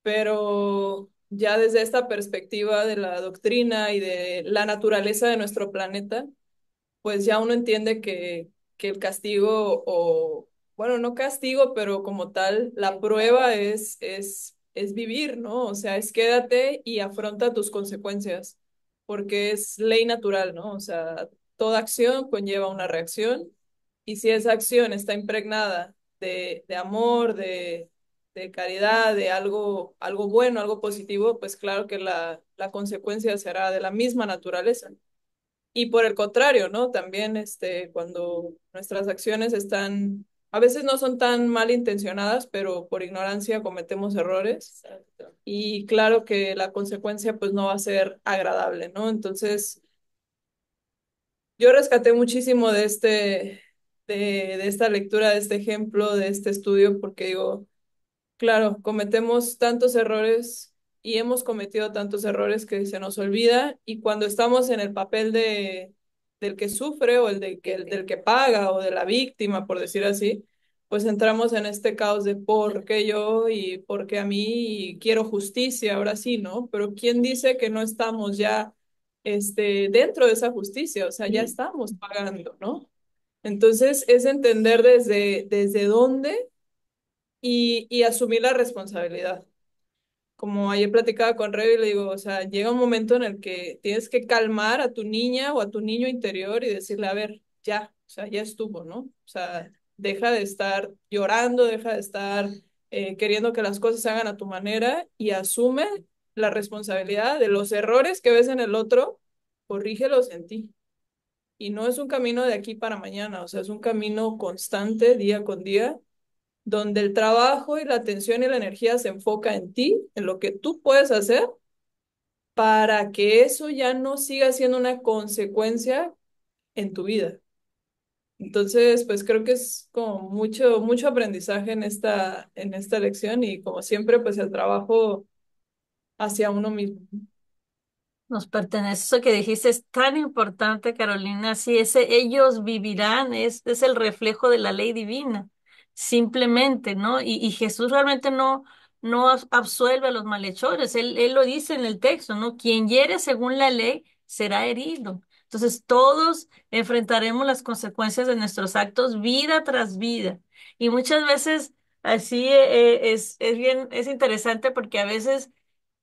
pero ya desde esta perspectiva de la doctrina y de la naturaleza de nuestro planeta, pues ya uno entiende que el castigo o, bueno, no castigo, pero como tal, la prueba es vivir, ¿no? O sea, es quédate y afronta tus consecuencias, porque es ley natural, ¿no? O sea, toda acción conlleva una reacción y si esa acción está impregnada de amor, de caridad, de algo bueno, algo positivo, pues claro que la consecuencia será de la misma naturaleza. Y por el contrario, ¿no? También cuando nuestras acciones están, a veces no son tan mal intencionadas, pero por ignorancia cometemos errores. Exacto. Y claro que la consecuencia pues no va a ser agradable, ¿no? Entonces, yo rescaté muchísimo de esta lectura, de este ejemplo, de este estudio, porque digo, claro, cometemos tantos errores y hemos cometido tantos errores que se nos olvida y cuando estamos en el papel del que sufre o del que paga o de la víctima, por decir así, pues entramos en este caos de por qué yo y por qué a mí y quiero justicia, ahora sí, ¿no? Pero ¿quién dice que no estamos ya dentro de esa justicia? O sea, ya estamos pagando, ¿no? Entonces es entender desde dónde y asumir la responsabilidad. Como ayer platicaba con Rey, le digo, o sea, llega un momento en el que tienes que calmar a tu niña o a tu niño interior y decirle, a ver, ya, o sea, ya estuvo, ¿no? O sea, deja de estar llorando, deja de estar queriendo que las cosas se hagan a tu manera y asume la responsabilidad de los errores que ves en el otro, corrígelos en ti. Y no es un camino de aquí para mañana, o sea, es un camino constante, día con día, donde el trabajo y la atención y la energía se enfoca en ti, en lo que tú puedes hacer para que eso ya no siga siendo una consecuencia en tu vida. Entonces, pues creo que es como mucho aprendizaje en esta lección y como siempre, pues el trabajo hacia uno mismo. Nos pertenece. Eso que dijiste es tan importante, Carolina. Sí, ellos vivirán, es el reflejo de la ley divina, simplemente, ¿no? Y Jesús realmente no absuelve a los malhechores. Él lo dice en el texto, ¿no? Quien hiere según la ley será herido. Entonces, todos enfrentaremos las consecuencias de nuestros actos vida tras vida. Y muchas veces así es interesante porque a veces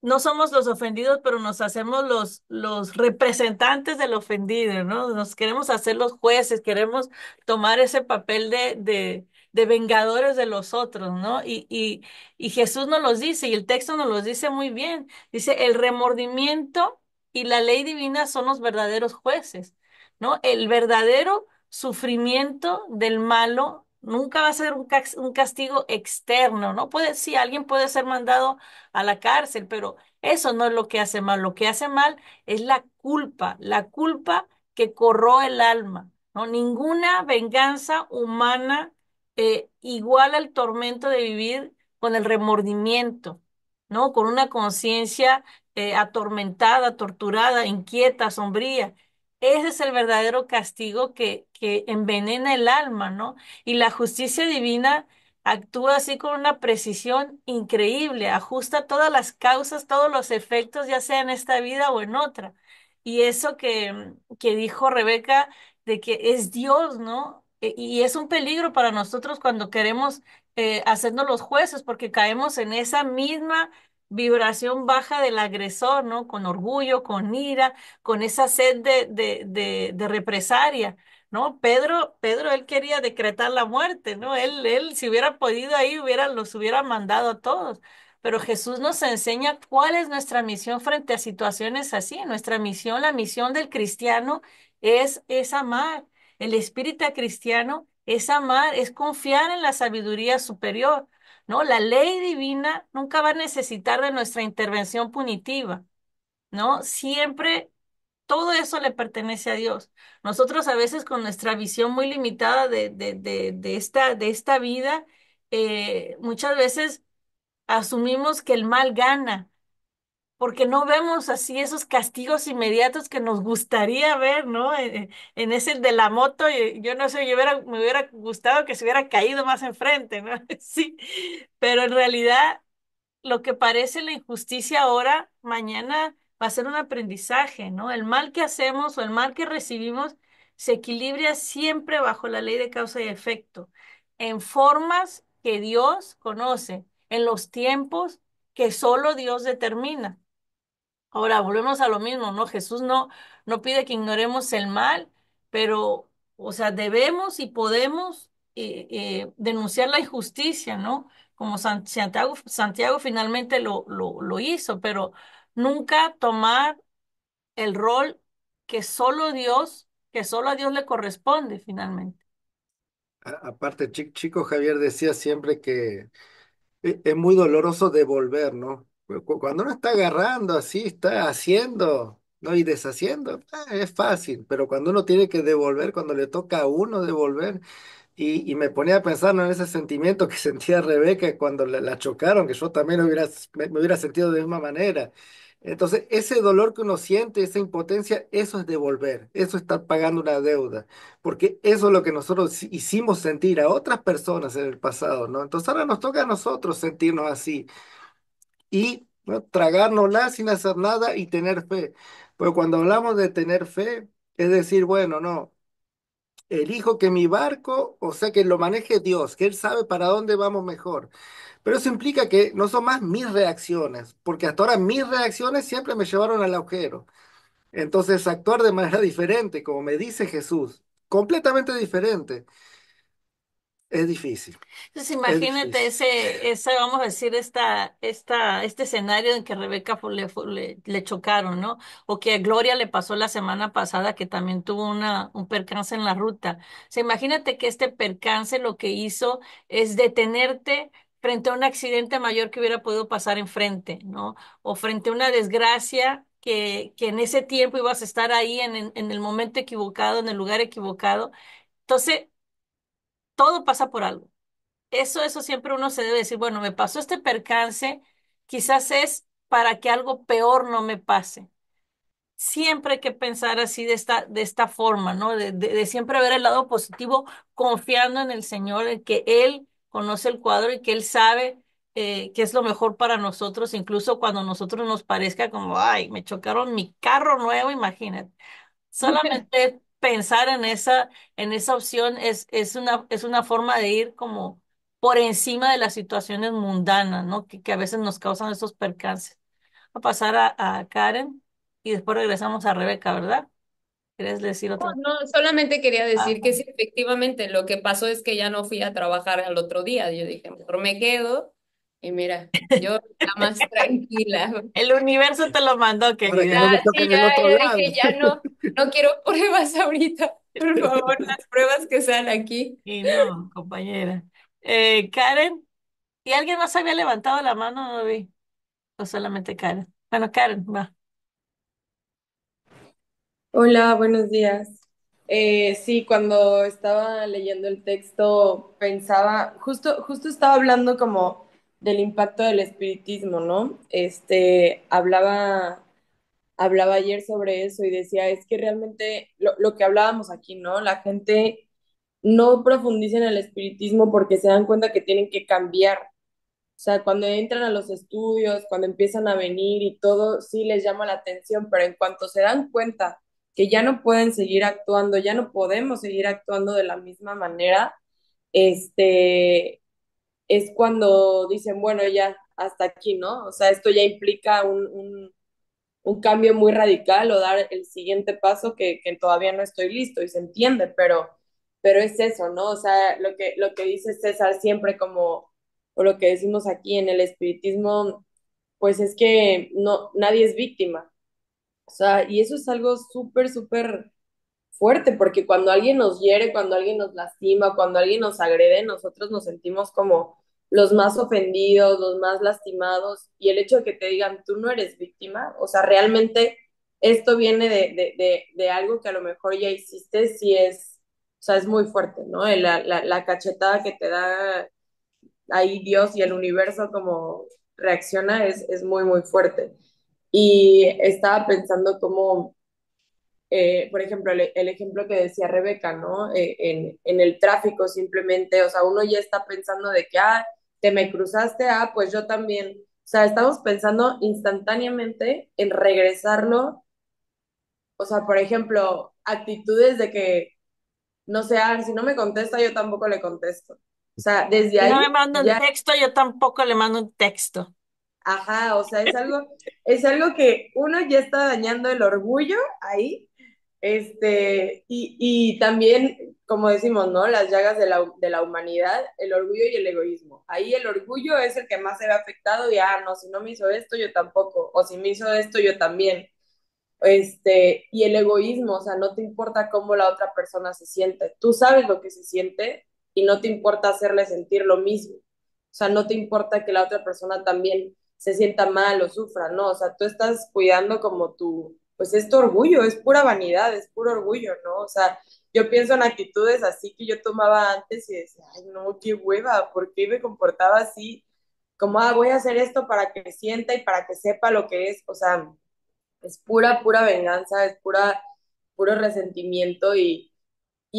no somos los ofendidos, pero nos hacemos los representantes del ofendido, ¿no? Nos queremos hacer los jueces, queremos tomar ese papel de vengadores de los otros, ¿no? Y Jesús nos los dice, y el texto nos los dice muy bien. Dice, el remordimiento y la ley divina son los verdaderos jueces, ¿no? El verdadero sufrimiento del malo nunca va a ser un castigo externo, ¿no? Sí, alguien puede ser mandado a la cárcel, pero eso no es lo que hace mal. Lo que hace mal es la culpa que corroe el alma, ¿no? Ninguna venganza humana iguala el tormento de vivir con el remordimiento, ¿no? Con una conciencia atormentada, torturada, inquieta, sombría. Ese es el verdadero castigo que envenena el alma, ¿no? Y la justicia divina actúa así con una precisión increíble, ajusta todas las causas, todos los efectos, ya sea en esta vida o en otra. Y eso que dijo Rebeca, de que es Dios, ¿no? Y es un peligro para nosotros cuando queremos hacernos los jueces, porque caemos en esa misma vibración baja del agresor, ¿no? Con orgullo, con ira, con esa sed de represalia, ¿no? Pedro, él quería decretar la muerte, ¿no? Él, si hubiera podido ahí, los hubiera mandado a todos. Pero Jesús nos enseña cuál es nuestra misión frente a situaciones así. Nuestra misión, la misión del cristiano es amar. El espíritu cristiano es amar, es confiar en la sabiduría superior, ¿no? La ley divina nunca va a necesitar de nuestra intervención punitiva, ¿no? Siempre todo eso le pertenece a Dios. Nosotros a veces con nuestra visión muy limitada de esta vida, muchas veces asumimos que el mal gana, porque no vemos así esos castigos inmediatos que nos gustaría ver, ¿no? En ese de la moto, yo no sé, me hubiera gustado que se hubiera caído más enfrente, ¿no? Sí, pero en realidad lo que parece la injusticia ahora, mañana va a ser un aprendizaje, ¿no? El mal que hacemos o el mal que recibimos se equilibra siempre bajo la ley de causa y efecto, en formas que Dios conoce, en los tiempos que solo Dios determina. Ahora, volvemos a lo mismo, ¿no? Jesús no pide que ignoremos el mal, pero, o sea, debemos y podemos denunciar la injusticia, ¿no? Como Santiago finalmente lo hizo, pero nunca tomar el rol que solo a Dios le corresponde finalmente. Aparte, Chico Javier decía siempre que es muy doloroso devolver, ¿no? Cuando uno está agarrando así, está haciendo, ¿no? Y deshaciendo, es fácil, pero cuando uno tiene que devolver, cuando le toca a uno devolver, y me ponía a pensar, ¿no? En ese sentimiento que sentía Rebeca cuando la chocaron, que yo también me hubiera sentido de la misma manera. Entonces, ese dolor que uno siente, esa impotencia, eso es devolver, eso es estar pagando una deuda, porque eso es lo que nosotros hicimos sentir a otras personas en el pasado, ¿no? Entonces ahora nos toca a nosotros sentirnos así y, ¿no? Tragárnosla sin hacer nada y tener fe. Pero cuando hablamos de tener fe, es decir, bueno, no. Elijo que mi barco, o sea, que lo maneje Dios, que Él sabe para dónde vamos mejor. Pero eso implica que no son más mis reacciones, porque hasta ahora mis reacciones siempre me llevaron al agujero. Entonces, actuar de manera diferente, como me dice Jesús, completamente diferente, es difícil, Entonces, es imagínate difícil. vamos a decir, este escenario en que Rebeca le chocaron, ¿no? O que a Gloria le pasó la semana pasada que también tuvo un percance en la ruta. O sea, imagínate que este percance lo que hizo es detenerte frente a un accidente mayor que hubiera podido pasar enfrente, ¿no? O frente a una desgracia que en ese tiempo ibas a estar ahí en el momento equivocado, en el lugar equivocado. Entonces, todo pasa por algo. Eso siempre uno se debe decir, bueno, me pasó este percance, quizás es para que algo peor no me pase. Siempre hay que pensar así de esta forma, ¿no? De siempre ver el lado positivo, confiando en el Señor, en que Él conoce el cuadro y que Él sabe qué es lo mejor para nosotros, incluso cuando a nosotros nos parezca como, ay, me chocaron mi carro nuevo, imagínate. Solamente pensar en esa opción es una forma de ir como por encima de las situaciones mundanas, ¿no? Que a veces nos causan esos percances. A pasar a Karen y después regresamos a Rebeca, ¿verdad? ¿Quieres decir No, otra? no, solamente quería Ah, decir que sí, efectivamente, lo que pasó es que ya no fui a trabajar al otro día. Yo dije, mejor me quedo y mira, yo la más tranquila. el universo te lo mandó, Para que querida. no Ya, me sí, toquen el ya, otro ya lado. dije, ya no quiero pruebas ahorita. Por favor, las pruebas que sean aquí. Y no, compañera. Karen, ¿y alguien más había levantado la mano? No vi. O solamente Karen. Bueno, Karen, va. Hola, buenos días. Sí, cuando estaba leyendo el texto pensaba, justo estaba hablando como del impacto del espiritismo, ¿no? Hablaba ayer sobre eso y decía, es que realmente lo que hablábamos aquí, ¿no? La gente no profundiza en el espiritismo porque se dan cuenta que tienen que cambiar. O sea, cuando entran a los estudios, cuando empiezan a venir y todo, sí les llama la atención, pero en cuanto se dan cuenta que ya no pueden seguir actuando, ya no podemos seguir actuando de la misma manera, este, es cuando dicen, bueno, ya hasta aquí, ¿no? O sea, esto ya implica un cambio muy radical o dar el siguiente paso que todavía no estoy listo y se entiende, pero es eso, ¿no? O sea, lo que dice César siempre como, o lo que decimos aquí en el espiritismo, pues es que no, nadie es víctima. O sea, y eso es algo súper fuerte, porque cuando alguien nos hiere, cuando alguien nos lastima, cuando alguien nos agrede, nosotros nos sentimos como los más ofendidos, los más lastimados, y el hecho de que te digan, tú no eres víctima, o sea, realmente esto viene de algo que a lo mejor ya hiciste, si es, o sea, es muy fuerte, ¿no? La cachetada que te da ahí Dios y el universo como reacciona es muy fuerte. Y estaba pensando cómo por ejemplo, el ejemplo que decía Rebeca, ¿no? En el tráfico simplemente, o sea, uno ya está pensando de que, te me cruzaste, pues yo también. O sea, estamos pensando instantáneamente en regresarlo. O sea, por ejemplo, actitudes de que, no sé, si no me contesta, yo tampoco le contesto. O sea, desde Si no me ahí manda un ya, texto, yo tampoco le mando un texto. ajá, o sea, es algo que uno ya está dañando el orgullo ahí. Y también, como decimos, ¿no? Las llagas de la humanidad, el orgullo y el egoísmo. Ahí el orgullo es el que más se ve afectado y, no, si no me hizo esto, yo tampoco, o si me hizo esto, yo también. Y el egoísmo, o sea, no te importa cómo la otra persona se siente. Tú sabes lo que se siente y no te importa hacerle sentir lo mismo. O sea, no te importa que la otra persona también se sienta mal o sufra, ¿no? O sea, tú estás cuidando como pues es tu orgullo, es pura vanidad, es puro orgullo, ¿no? O sea, yo pienso en actitudes así que yo tomaba antes y decía, ay, no, qué hueva, ¿por qué me comportaba así? Como, voy a hacer esto para que sienta y para que sepa lo que es, o sea, es pura venganza, es puro resentimiento y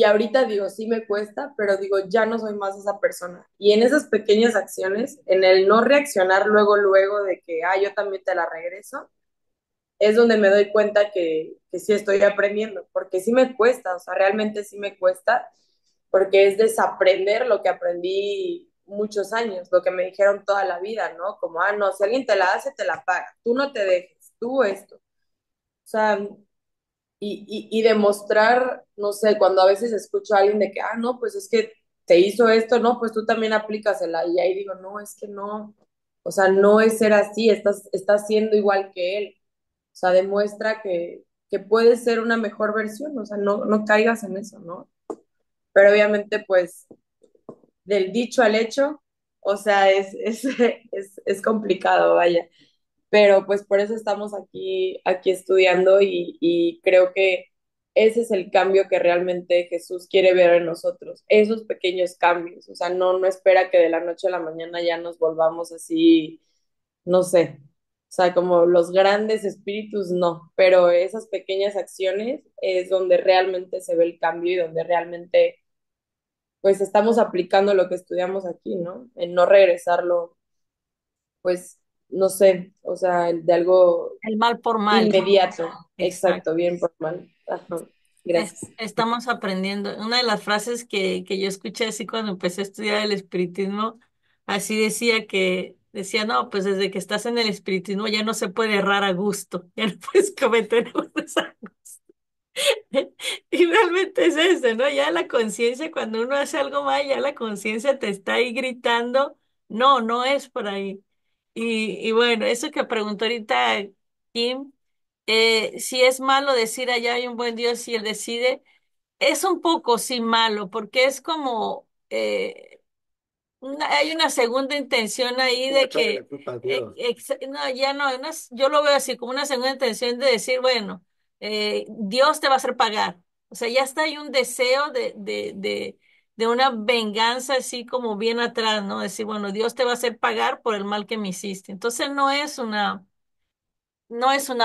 ahorita digo, sí me cuesta, pero digo, ya no soy más esa persona. Y en esas pequeñas acciones, en el no reaccionar luego de que, yo también te la regreso, es donde me doy cuenta que sí estoy aprendiendo, porque sí me cuesta, o sea, realmente sí me cuesta, porque es desaprender lo que aprendí muchos años, lo que me dijeron toda la vida, ¿no? Como, no, si alguien te la hace, te la paga, tú no te dejes, tú esto. O sea, y demostrar, no sé, cuando a veces escucho a alguien de que, no, pues es que te hizo esto, no, pues tú también aplícasela. Y ahí digo, no, es que no, o sea, no es ser así, estás siendo igual que él. O sea, demuestra que puedes ser una mejor versión, o sea, no caigas en eso, ¿no? Pero obviamente, pues, del dicho al hecho, o sea, es complicado, vaya, pero pues por eso estamos aquí estudiando y creo que ese es el cambio que realmente Jesús quiere ver en nosotros, esos pequeños cambios, o sea, no espera que de la noche a la mañana ya nos volvamos así, no sé, o sea, como los grandes espíritus, no, pero esas pequeñas acciones es donde realmente se ve el cambio y donde realmente pues estamos aplicando lo que estudiamos aquí, ¿no? En no regresarlo, pues, no sé, o sea, de algo El mal por mal. inmediato. Exacto. Exacto, bien por mal. Ajá, gracias. Estamos aprendiendo. Una de las frases que yo escuché así cuando empecé a estudiar el espiritismo, así decía, no, pues desde que estás en el espiritismo ya no se puede errar a gusto, ya no puedes cometer errores a gusto. Y realmente es eso, ¿no? Ya la conciencia, cuando uno hace algo mal, ya la conciencia te está ahí gritando, no, no es por ahí. Y bueno, eso que preguntó ahorita Kim, si es malo decir allá hay un buen Dios si él decide. es un poco sí malo, porque es como, hay una segunda intención ahí Como de echarle la que, culpa a Dios. no, ya no, yo lo veo así como una segunda intención de decir, bueno, Dios te va a hacer pagar. O sea, ya está ahí un deseo de una venganza así como bien atrás, ¿no? Decir, bueno, Dios te va a hacer pagar por el mal que me hiciste. Entonces no es una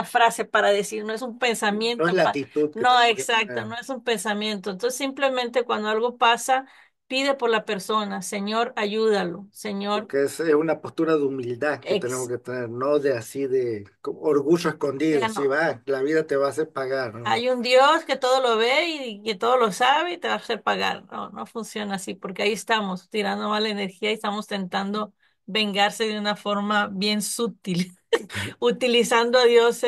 frase para decir, no es un No es pensamiento, la actitud que no, tenemos que exacto, tener. no es un pensamiento. Entonces simplemente cuando algo pasa, pide por la persona, Señor, ayúdalo, Señor, Porque es una postura de humildad que tenemos ex, que tener, no de así de como orgullo escondido, ya así no. va, la vida te va a hacer pagar, ¿no? Hay un Dios que todo lo ve y que todo lo sabe y te va a hacer pagar. No, no funciona así, porque ahí estamos tirando mala energía y estamos tentando vengarse de una forma bien sutil, utilizando a Dios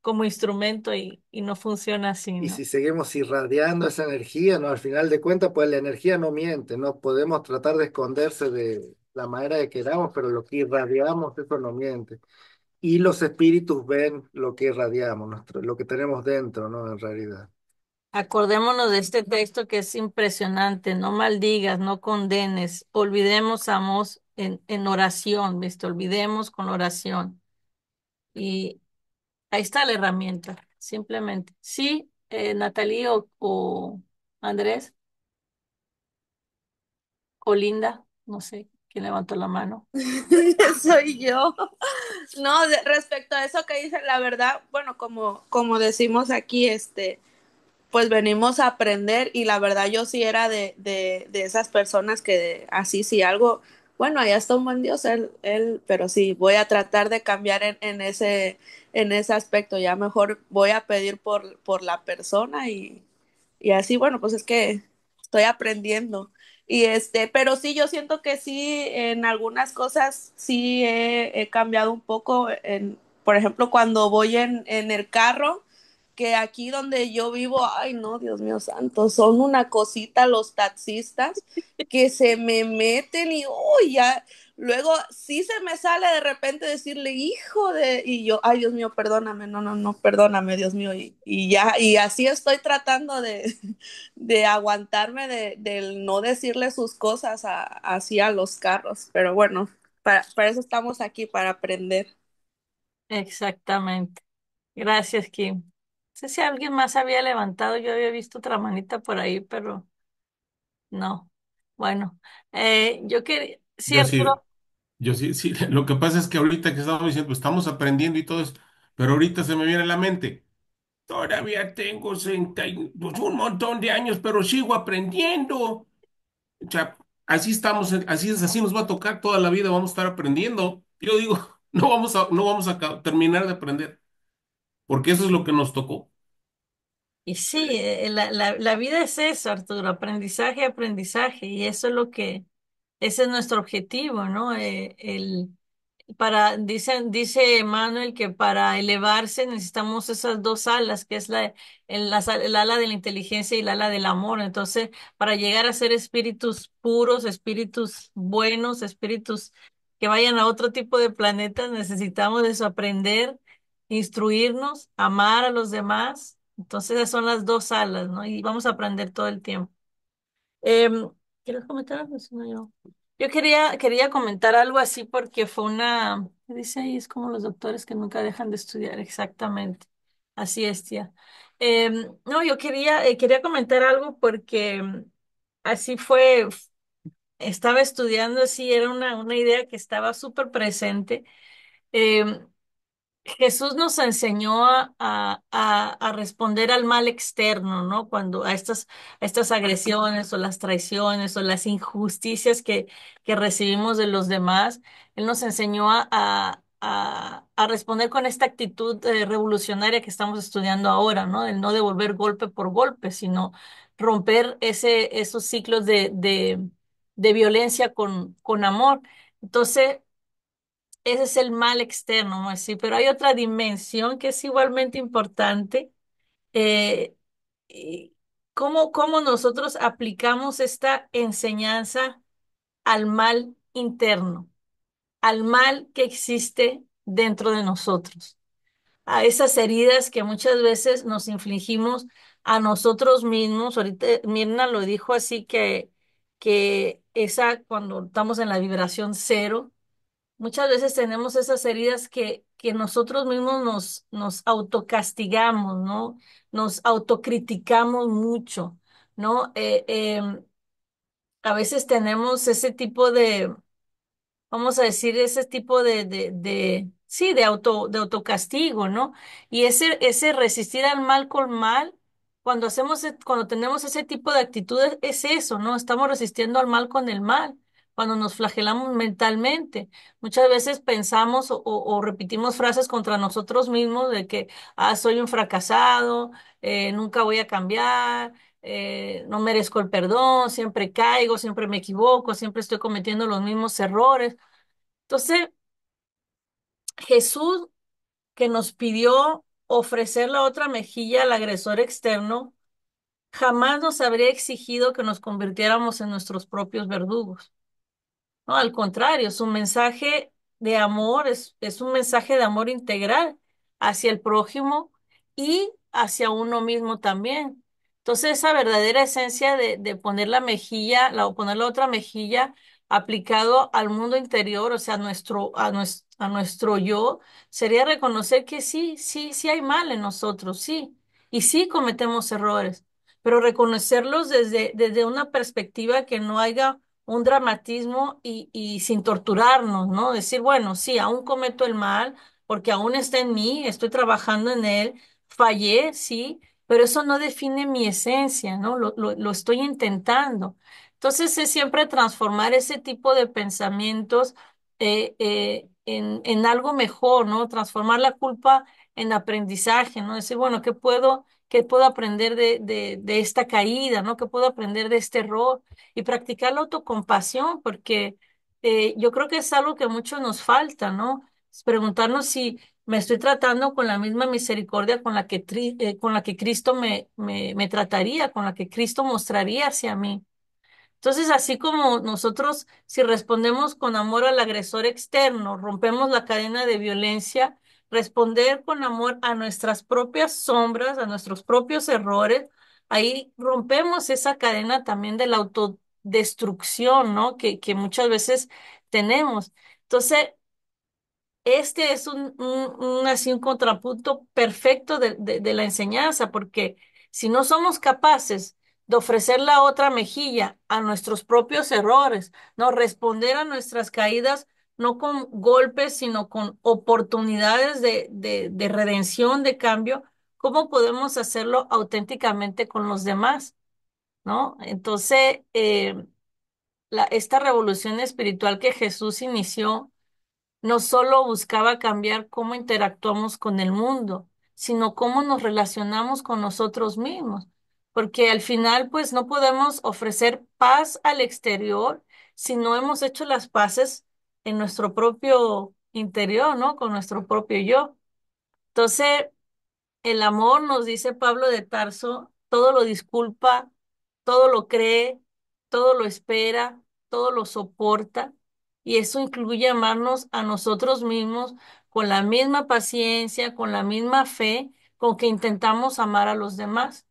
como instrumento y no funciona así, Y ¿no? si seguimos irradiando esa energía, ¿no? Al final de cuentas, pues la energía no miente, ¿no? Podemos tratar de esconderse de la manera que queramos, pero lo que irradiamos, eso no miente. Y los espíritus ven lo que irradiamos, lo que tenemos dentro, ¿no? En realidad. Acordémonos de este texto que es impresionante. No maldigas, no condenes. Olvidemos, amos, en oración, ¿viste? Olvidemos con oración. Y ahí está la herramienta, simplemente. Sí, Natalie o Andrés o Linda, no sé quién levantó la mano. Soy yo. No, respecto a eso que dice, la verdad, bueno, como decimos aquí, pues venimos a aprender y la verdad yo sí era de esas personas que así si algo, bueno, allá está un buen Dios, pero sí, voy a tratar de cambiar en ese aspecto, ya mejor voy a pedir por la persona y así, bueno, pues es que estoy aprendiendo. Y pero sí, yo siento que sí, en algunas cosas sí he cambiado un poco. Por ejemplo, cuando voy en el carro, que aquí donde yo vivo, ay no, Dios mío santo, son una cosita los taxistas que se me meten y uy, ya, luego sí se me sale de repente decirle hijo de, y yo, ay Dios mío, perdóname, no, no, no, perdóname, Dios mío, y ya, y así estoy tratando de aguantarme del no decirle sus cosas así a los carros, pero bueno, para eso estamos aquí, para aprender. Exactamente. Gracias, Kim. No sé si alguien más había levantado, yo había visto otra manita por ahí, pero no. Bueno, yo quería, sí, Yo sí, Arturo, yo sí, sí. Lo que pasa es que ahorita que estamos diciendo, pues, estamos aprendiendo y todo eso, pero ahorita se me viene a la mente. Todavía tengo pues, un montón de años, pero sigo aprendiendo. O sea, así estamos, así nos va a tocar toda la vida, vamos a estar aprendiendo. Yo digo, no vamos a terminar de aprender, porque eso es lo que nos tocó. y sí, la vida es eso, Arturo, aprendizaje, aprendizaje, y eso es lo que, ese es nuestro objetivo, ¿no? Dice Manuel que para elevarse necesitamos esas dos alas, que es el ala de la inteligencia y el ala del amor. Entonces, para llegar a ser espíritus puros, espíritus buenos, espíritus que vayan a otro tipo de planetas, necesitamos eso, aprender, instruirnos, amar a los demás. Entonces, esas son las dos alas, ¿no? Y vamos a aprender todo el tiempo. Em, ¿Quieres comentar algo? Si no, yo. Yo quería comentar algo así porque fue ¿qué dice ahí? Es como los doctores que nunca dejan de estudiar, exactamente. Así es, tía. No, yo quería comentar algo porque así fue, estaba estudiando así, era una idea que estaba súper presente. Em, Jesús nos enseñó a responder al mal externo, ¿no? Cuando a estas agresiones o las traiciones o las injusticias que recibimos de los demás, Él nos enseñó a responder con esta actitud revolucionaria que estamos estudiando ahora, ¿no? El no devolver golpe por golpe, sino romper esos ciclos de violencia con amor. Entonces, ese es el mal externo, ¿no? Así, pero hay otra dimensión que es igualmente importante. eh, y cómo nosotros aplicamos esta enseñanza al mal interno, al mal que existe dentro de nosotros. a esas heridas que muchas veces nos infligimos a nosotros mismos. Ahorita Mirna lo dijo así que esa cuando estamos en la vibración cero, muchas veces tenemos esas heridas que nosotros mismos nos autocastigamos, ¿no? Nos autocriticamos mucho, ¿no? A veces tenemos ese tipo de, vamos a decir, ese tipo sí, de autocastigo, ¿no? Y ese resistir al mal con mal, cuando tenemos ese tipo de actitudes, es eso, ¿no? Estamos resistiendo al mal con el mal, cuando nos flagelamos mentalmente. Muchas veces pensamos o repetimos frases contra nosotros mismos de que, soy un fracasado, nunca voy a cambiar, no merezco el perdón, siempre caigo, siempre me equivoco, siempre estoy cometiendo los mismos errores. Entonces, Jesús que nos pidió ofrecer la otra mejilla al agresor externo, jamás nos habría exigido que nos convirtiéramos en nuestros propios verdugos. No, al contrario, su mensaje de amor es un mensaje de amor integral hacia el prójimo y hacia uno mismo también. Entonces, esa verdadera esencia de poner la mejilla, o poner la otra mejilla aplicado al mundo interior, o sea, a nuestro yo, sería reconocer que sí, sí, sí hay mal en nosotros, sí, y sí cometemos errores, pero reconocerlos desde una perspectiva que no haya un dramatismo y sin torturarnos, ¿no? Decir, bueno, sí, aún cometo el mal porque aún está en mí, estoy trabajando en él, fallé, sí, pero eso no define mi esencia, ¿no? Lo estoy intentando. Entonces es siempre transformar ese tipo de pensamientos en algo mejor, ¿no? Transformar la culpa en aprendizaje, ¿no? Decir, bueno, ¿qué puedo aprender de esta caída, ¿no? ¿Qué puedo aprender de este error? Y practicar la autocompasión, porque yo creo que es algo que mucho nos falta, ¿no? Es preguntarnos si me estoy tratando con la misma misericordia con la que Cristo me trataría, con la que Cristo mostraría hacia mí. Entonces, así como nosotros, si respondemos con amor al agresor externo, rompemos la cadena de violencia, responder con amor a nuestras propias sombras, a nuestros propios errores, ahí rompemos esa cadena también de la autodestrucción, ¿no? Que muchas veces tenemos. Entonces, este es así un contrapunto perfecto de la enseñanza, porque si no somos capaces de ofrecer la otra mejilla a nuestros propios errores, no responder a nuestras caídas, no con golpes, sino con oportunidades de redención, de cambio, ¿cómo podemos hacerlo auténticamente con los demás? ¿No? Entonces, esta revolución espiritual que Jesús inició no solo buscaba cambiar cómo interactuamos con el mundo, sino cómo nos relacionamos con nosotros mismos, porque al final pues no podemos ofrecer paz al exterior si no hemos hecho las paces en nuestro propio interior, ¿no? Con nuestro propio yo. Entonces, el amor, nos dice Pablo de Tarso, todo lo disculpa, todo lo cree, todo lo espera, todo lo soporta. Y eso incluye amarnos a nosotros mismos con la misma paciencia, con la misma fe con que intentamos amar a los demás.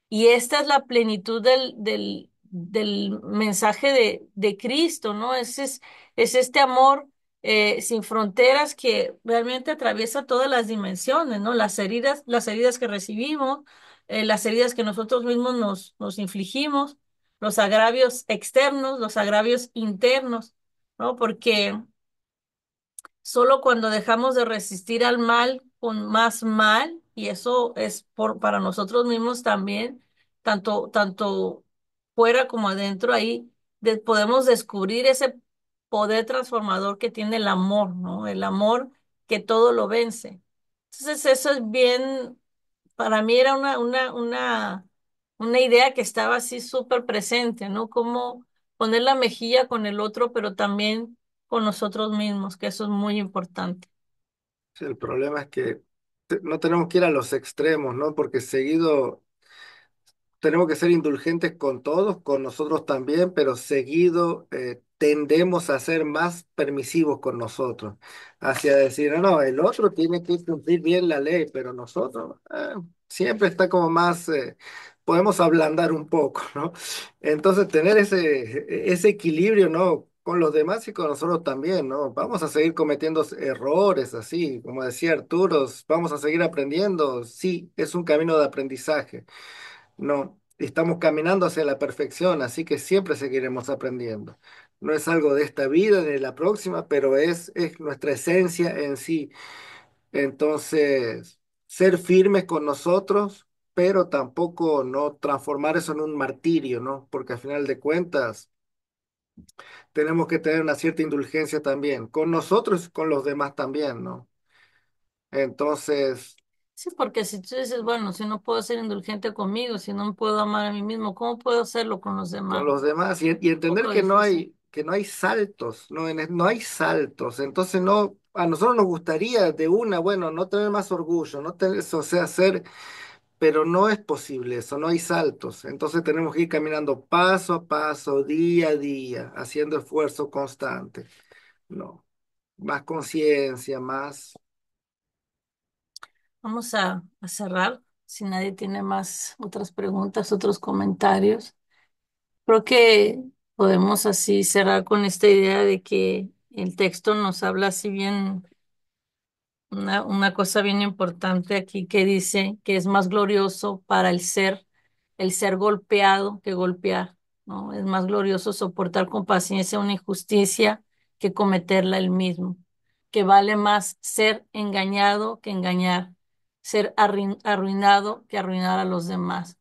Y esta es la plenitud del mensaje de Cristo, ¿no? Es este amor sin fronteras que realmente atraviesa todas las dimensiones, ¿no? Las heridas que recibimos, las heridas que nosotros mismos nos infligimos, los agravios externos, los agravios internos, ¿no? Porque solo cuando dejamos de resistir al mal con más mal, y eso es para nosotros mismos también, tanto fuera como adentro, ahí podemos descubrir ese poder transformador que tiene el amor, ¿no? El amor que todo lo vence. Entonces, eso es bien, para mí era una idea que estaba así súper presente, ¿no? Cómo poner la mejilla con el otro, pero también con nosotros mismos, que eso es muy importante. Sí, el problema es que no tenemos que ir a los extremos, ¿no? Porque seguido tenemos que ser indulgentes con todos, con nosotros también, pero seguido tendemos a ser más permisivos con nosotros, hacia decir, no, no, el otro tiene que cumplir bien la ley, pero nosotros siempre está como más, podemos ablandar un poco, ¿no? Entonces, tener ese equilibrio, ¿no? Con los demás y con nosotros también, ¿no? Vamos a seguir cometiendo errores, así, como decía Arturo, vamos a seguir aprendiendo, sí, es un camino de aprendizaje, no, estamos caminando hacia la perfección, así que siempre seguiremos aprendiendo. No es algo de esta vida ni de la próxima, pero es nuestra esencia en sí. Entonces, ser firmes con nosotros, pero tampoco no transformar eso en un martirio, ¿no? Porque al final de cuentas tenemos que tener una cierta indulgencia también, con nosotros y con los demás también, ¿no? Entonces, Sí, porque si tú dices, bueno, si no puedo ser indulgente conmigo, si no me puedo amar a mí mismo, ¿cómo puedo hacerlo con los con demás? los demás y Un entender poco difícil. que no hay saltos, no, no hay saltos. Entonces, no, a nosotros nos gustaría de una, bueno, no tener más orgullo, no tener, o sea, ser, pero no es posible eso, no hay saltos. Entonces tenemos que ir caminando paso a paso, día a día, haciendo esfuerzo constante, ¿no? Más conciencia, más. Vamos a cerrar. Si nadie tiene más otras preguntas, otros comentarios. Creo que podemos así cerrar con esta idea de que el texto nos habla así bien, una cosa bien importante aquí que dice que es más glorioso para el ser golpeado que golpear, ¿no? Es más glorioso soportar con paciencia una injusticia que cometerla él mismo, que vale más ser engañado que engañar, ser arruinado que arruinar a los demás.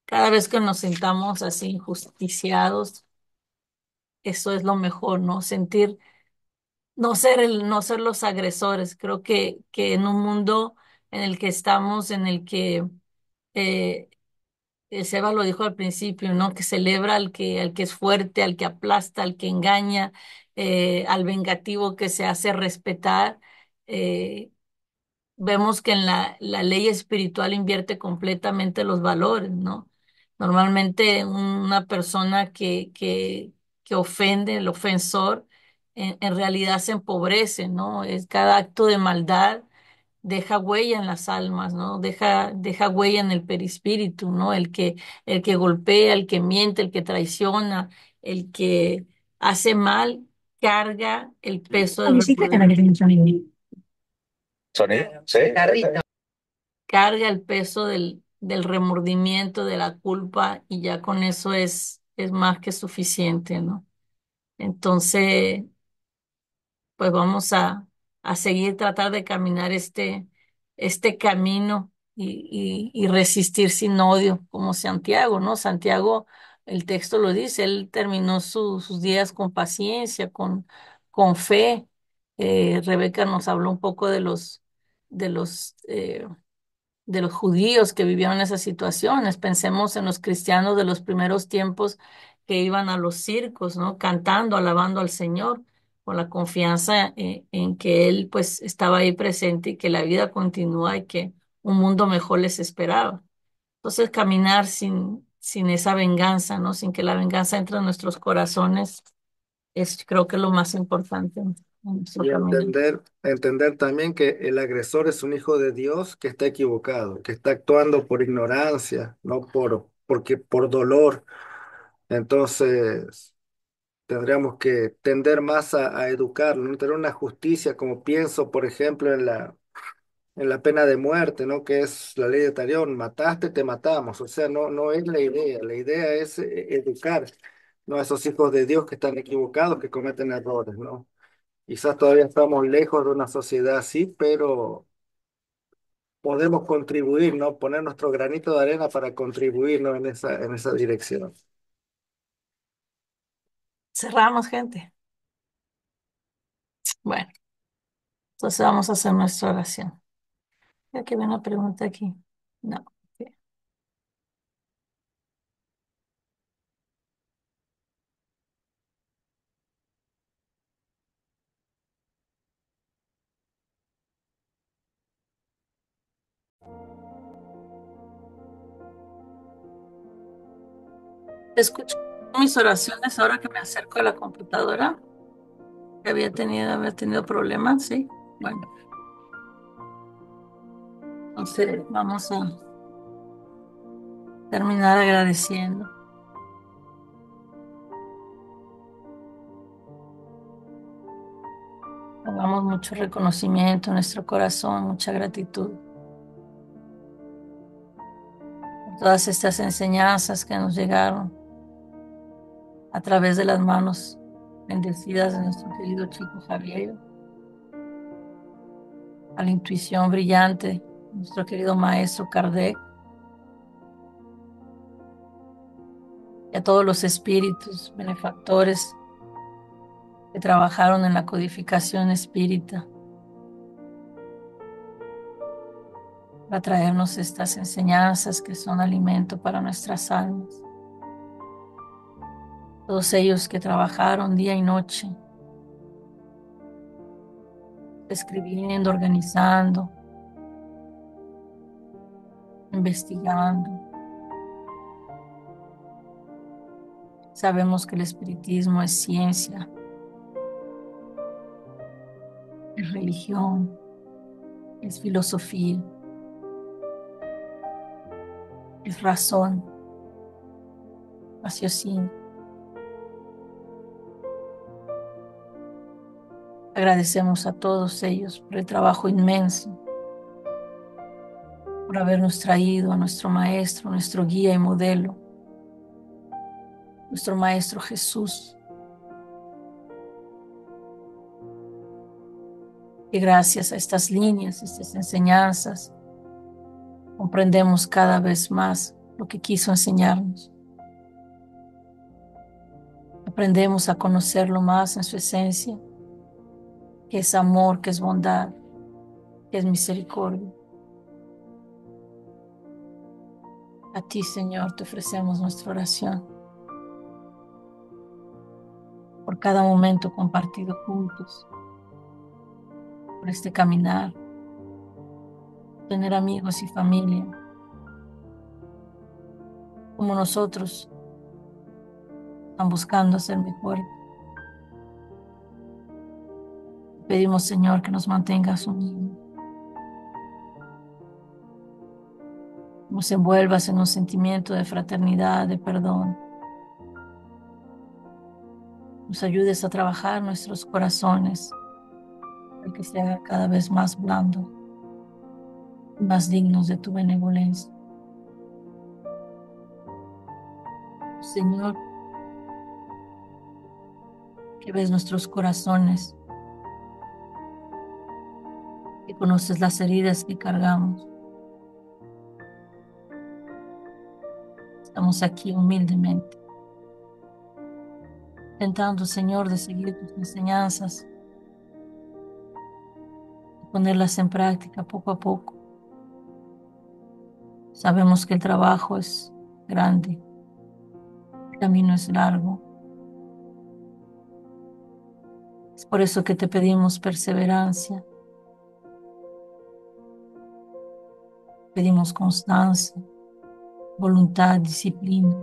Cada vez que nos sintamos así injusticiados, eso es lo mejor, ¿no? Sentir, no ser los agresores. Creo que en un mundo en el que estamos, en el que eh, Seba lo dijo al principio, ¿no? Que celebra al que es fuerte, al que aplasta, al que engaña, al vengativo que se hace respetar. eh, Vemos que en la ley espiritual invierte completamente los valores, ¿no? Normalmente una persona que ofende, el ofensor, en realidad se empobrece, ¿no? Es cada acto de maldad deja huella en las almas, ¿no? Deja huella en el perispíritu, ¿no? El que golpea, el que miente, el que traiciona, el que hace mal, carga el peso del remordimiento. ¿Sonido? ¿Sí? Carga el peso del remordimiento, de la culpa, y ya con eso es más que suficiente, ¿no? Entonces, pues vamos a seguir, tratar de caminar este camino y resistir sin odio, como Santiago, ¿no? Santiago, el texto lo dice, él terminó sus días con paciencia, con fe. Rebeca nos habló un poco de los de los judíos que vivieron esas situaciones. Pensemos en los cristianos de los primeros tiempos que iban a los circos, ¿no? Cantando, alabando al Señor, con la confianza en que Él pues estaba ahí presente y que la vida continúa y que un mundo mejor les esperaba. Entonces, caminar sin esa venganza, ¿no? Sin que la venganza entre en nuestros corazones, es creo que lo más importante en nuestro Y camino. entender también que el agresor es un hijo de Dios que está equivocado, que está actuando por ignorancia, no porque por dolor. Entonces, tendríamos que tender más a educarlo, no tener una justicia como pienso, por ejemplo, en la pena de muerte, ¿no? Que es la ley de Talión, mataste, te matamos. O sea, no, no es la idea es educar, ¿no? A esos hijos de Dios que están equivocados, que cometen errores, ¿no? Quizás todavía estamos lejos de una sociedad así, pero podemos contribuir, ¿no? Poner nuestro granito de arena para contribuir, ¿no? En esa dirección. Cerramos, gente. Bueno, entonces vamos a hacer nuestra oración. Ya que viene una pregunta aquí. No. Ok. Te escucho. Mis oraciones ahora que me acerco a la computadora, que había tenido problemas, sí. Bueno, entonces vamos a terminar agradeciendo. Pongamos mucho reconocimiento en nuestro corazón, mucha gratitud por todas estas enseñanzas que nos llegaron a través de las manos bendecidas de nuestro querido chico Javier, a la intuición brillante de nuestro querido maestro Kardec y a todos los espíritus benefactores que trabajaron en la codificación espírita para traernos estas enseñanzas que son alimento para nuestras almas. Todos ellos que trabajaron día y noche, escribiendo, organizando, investigando. Sabemos que el espiritismo es ciencia, es religión, es filosofía, es razón, raciocinio. Agradecemos a todos ellos por el trabajo inmenso, por habernos traído a nuestro maestro, nuestro guía y modelo, nuestro maestro Jesús. Y gracias a estas líneas, estas enseñanzas, comprendemos cada vez más lo que quiso enseñarnos. Aprendemos a conocerlo más en su esencia, que es amor, que es bondad, que es misericordia. A ti, Señor, te ofrecemos nuestra oración por cada momento compartido juntos, por este caminar, tener amigos y familia como nosotros están buscando ser mejor. Pedimos, Señor, que nos mantengas unidos, nos envuelvas en un sentimiento de fraternidad, de perdón. Nos ayudes a trabajar nuestros corazones para que se haga cada vez más blando y más dignos de tu benevolencia. Señor, que ves nuestros corazones, que conoces las heridas que cargamos. Estamos aquí humildemente, intentando, Señor, de seguir tus enseñanzas, y ponerlas en práctica poco a poco. Sabemos que el trabajo es grande, el camino es largo. Es por eso que te pedimos perseverancia, pedimos constancia, voluntad, disciplina.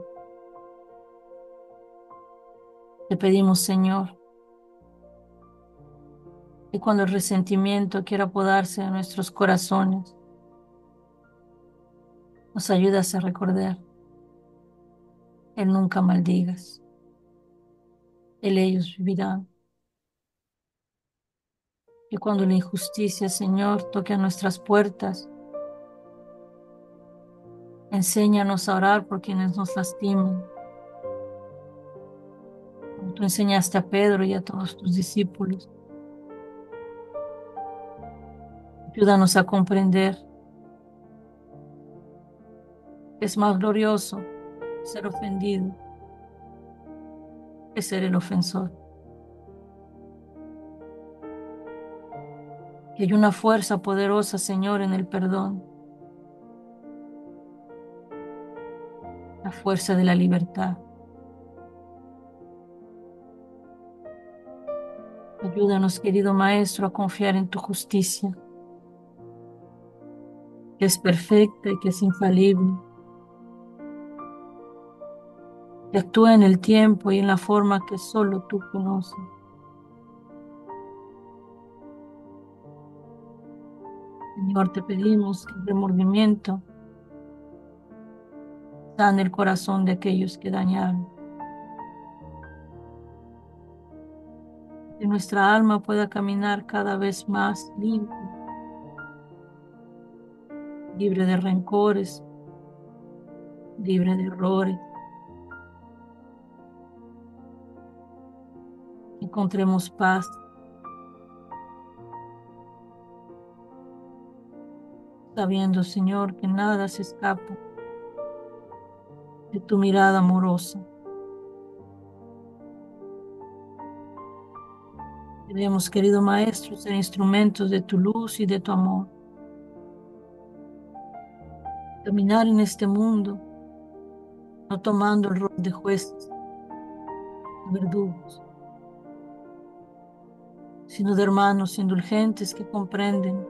Te pedimos, Señor, que cuando el resentimiento quiera apoderarse de nuestros corazones, nos ayudas a recordar el nunca maldigas, el ellos vivirán. Y cuando la injusticia, Señor, toque a nuestras puertas, enséñanos a orar por quienes nos lastiman. Como tú enseñaste a Pedro y a todos tus discípulos. Ayúdanos a comprender que es más glorioso ser ofendido que ser el ofensor. Que hay una fuerza poderosa, Señor, en el perdón. La fuerza de la libertad. Ayúdanos, querido Maestro, a confiar en tu justicia, que es perfecta y que es infalible. que actúa en el tiempo y en la forma que solo tú conoces. Señor, te pedimos que el remordimiento sane el corazón de aquellos que dañaron. Que nuestra alma pueda caminar cada vez más limpia, libre de rencores, libre de errores. Que encontremos paz, sabiendo, Señor, que nada se escapa de tu mirada amorosa. Queremos, querido Maestro, ser instrumentos de tu luz y de tu amor. Caminar en este mundo, no tomando el rol de jueces, de verdugos, sino de hermanos indulgentes que comprenden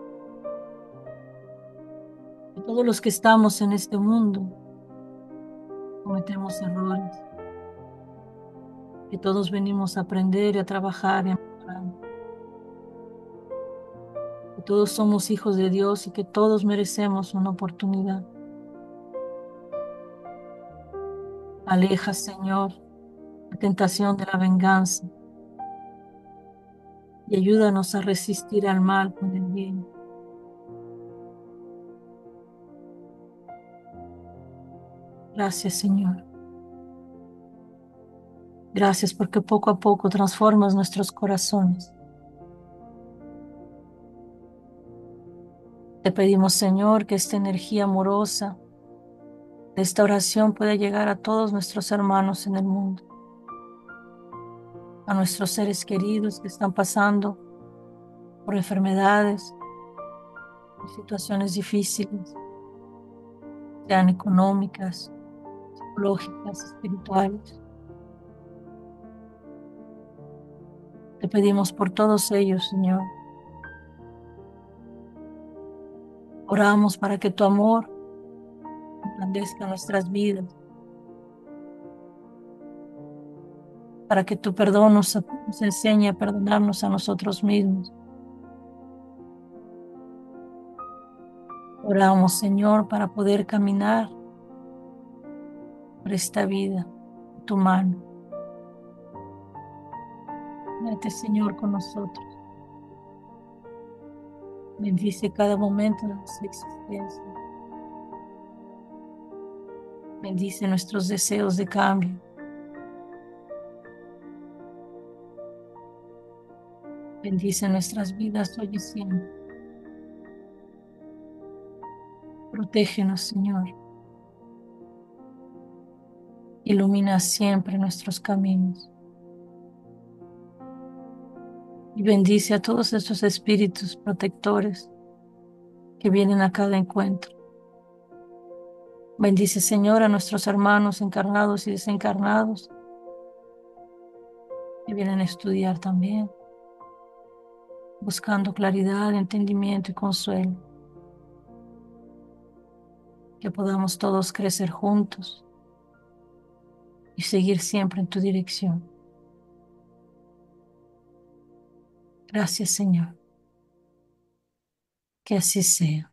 que todos los que estamos en este mundo cometemos errores, que todos venimos a aprender y a trabajar y a mejorar, que todos somos hijos de Dios y que todos merecemos una oportunidad. Aleja, Señor, la tentación de la venganza y ayúdanos a resistir al mal con el bien. Gracias, Señor. Gracias porque poco a poco transformas nuestros corazones. Te pedimos, Señor, que esta energía amorosa de esta oración pueda llegar a todos nuestros hermanos en el mundo, a nuestros seres queridos que están pasando por enfermedades, por situaciones difíciles, sean económicas, psicológicas, espirituales. Te pedimos por todos ellos, Señor. Oramos para que tu amor engrandezca nuestras vidas, para que tu perdón nos enseñe a perdonarnos a nosotros mismos. Oramos, Señor, para poder caminar por esta vida, en tu mano. Vete, Señor, con nosotros. Bendice cada momento de nuestra existencia. Bendice nuestros deseos de cambio. Bendice nuestras vidas hoy y siempre. Protégenos, Señor. Ilumina siempre nuestros caminos. Y bendice a todos estos espíritus protectores que vienen a cada encuentro. Bendice, Señor, a nuestros hermanos encarnados y desencarnados que vienen a estudiar también, buscando claridad, entendimiento y consuelo. Que podamos todos crecer juntos y seguir siempre en tu dirección. Gracias, Señor. Que así sea.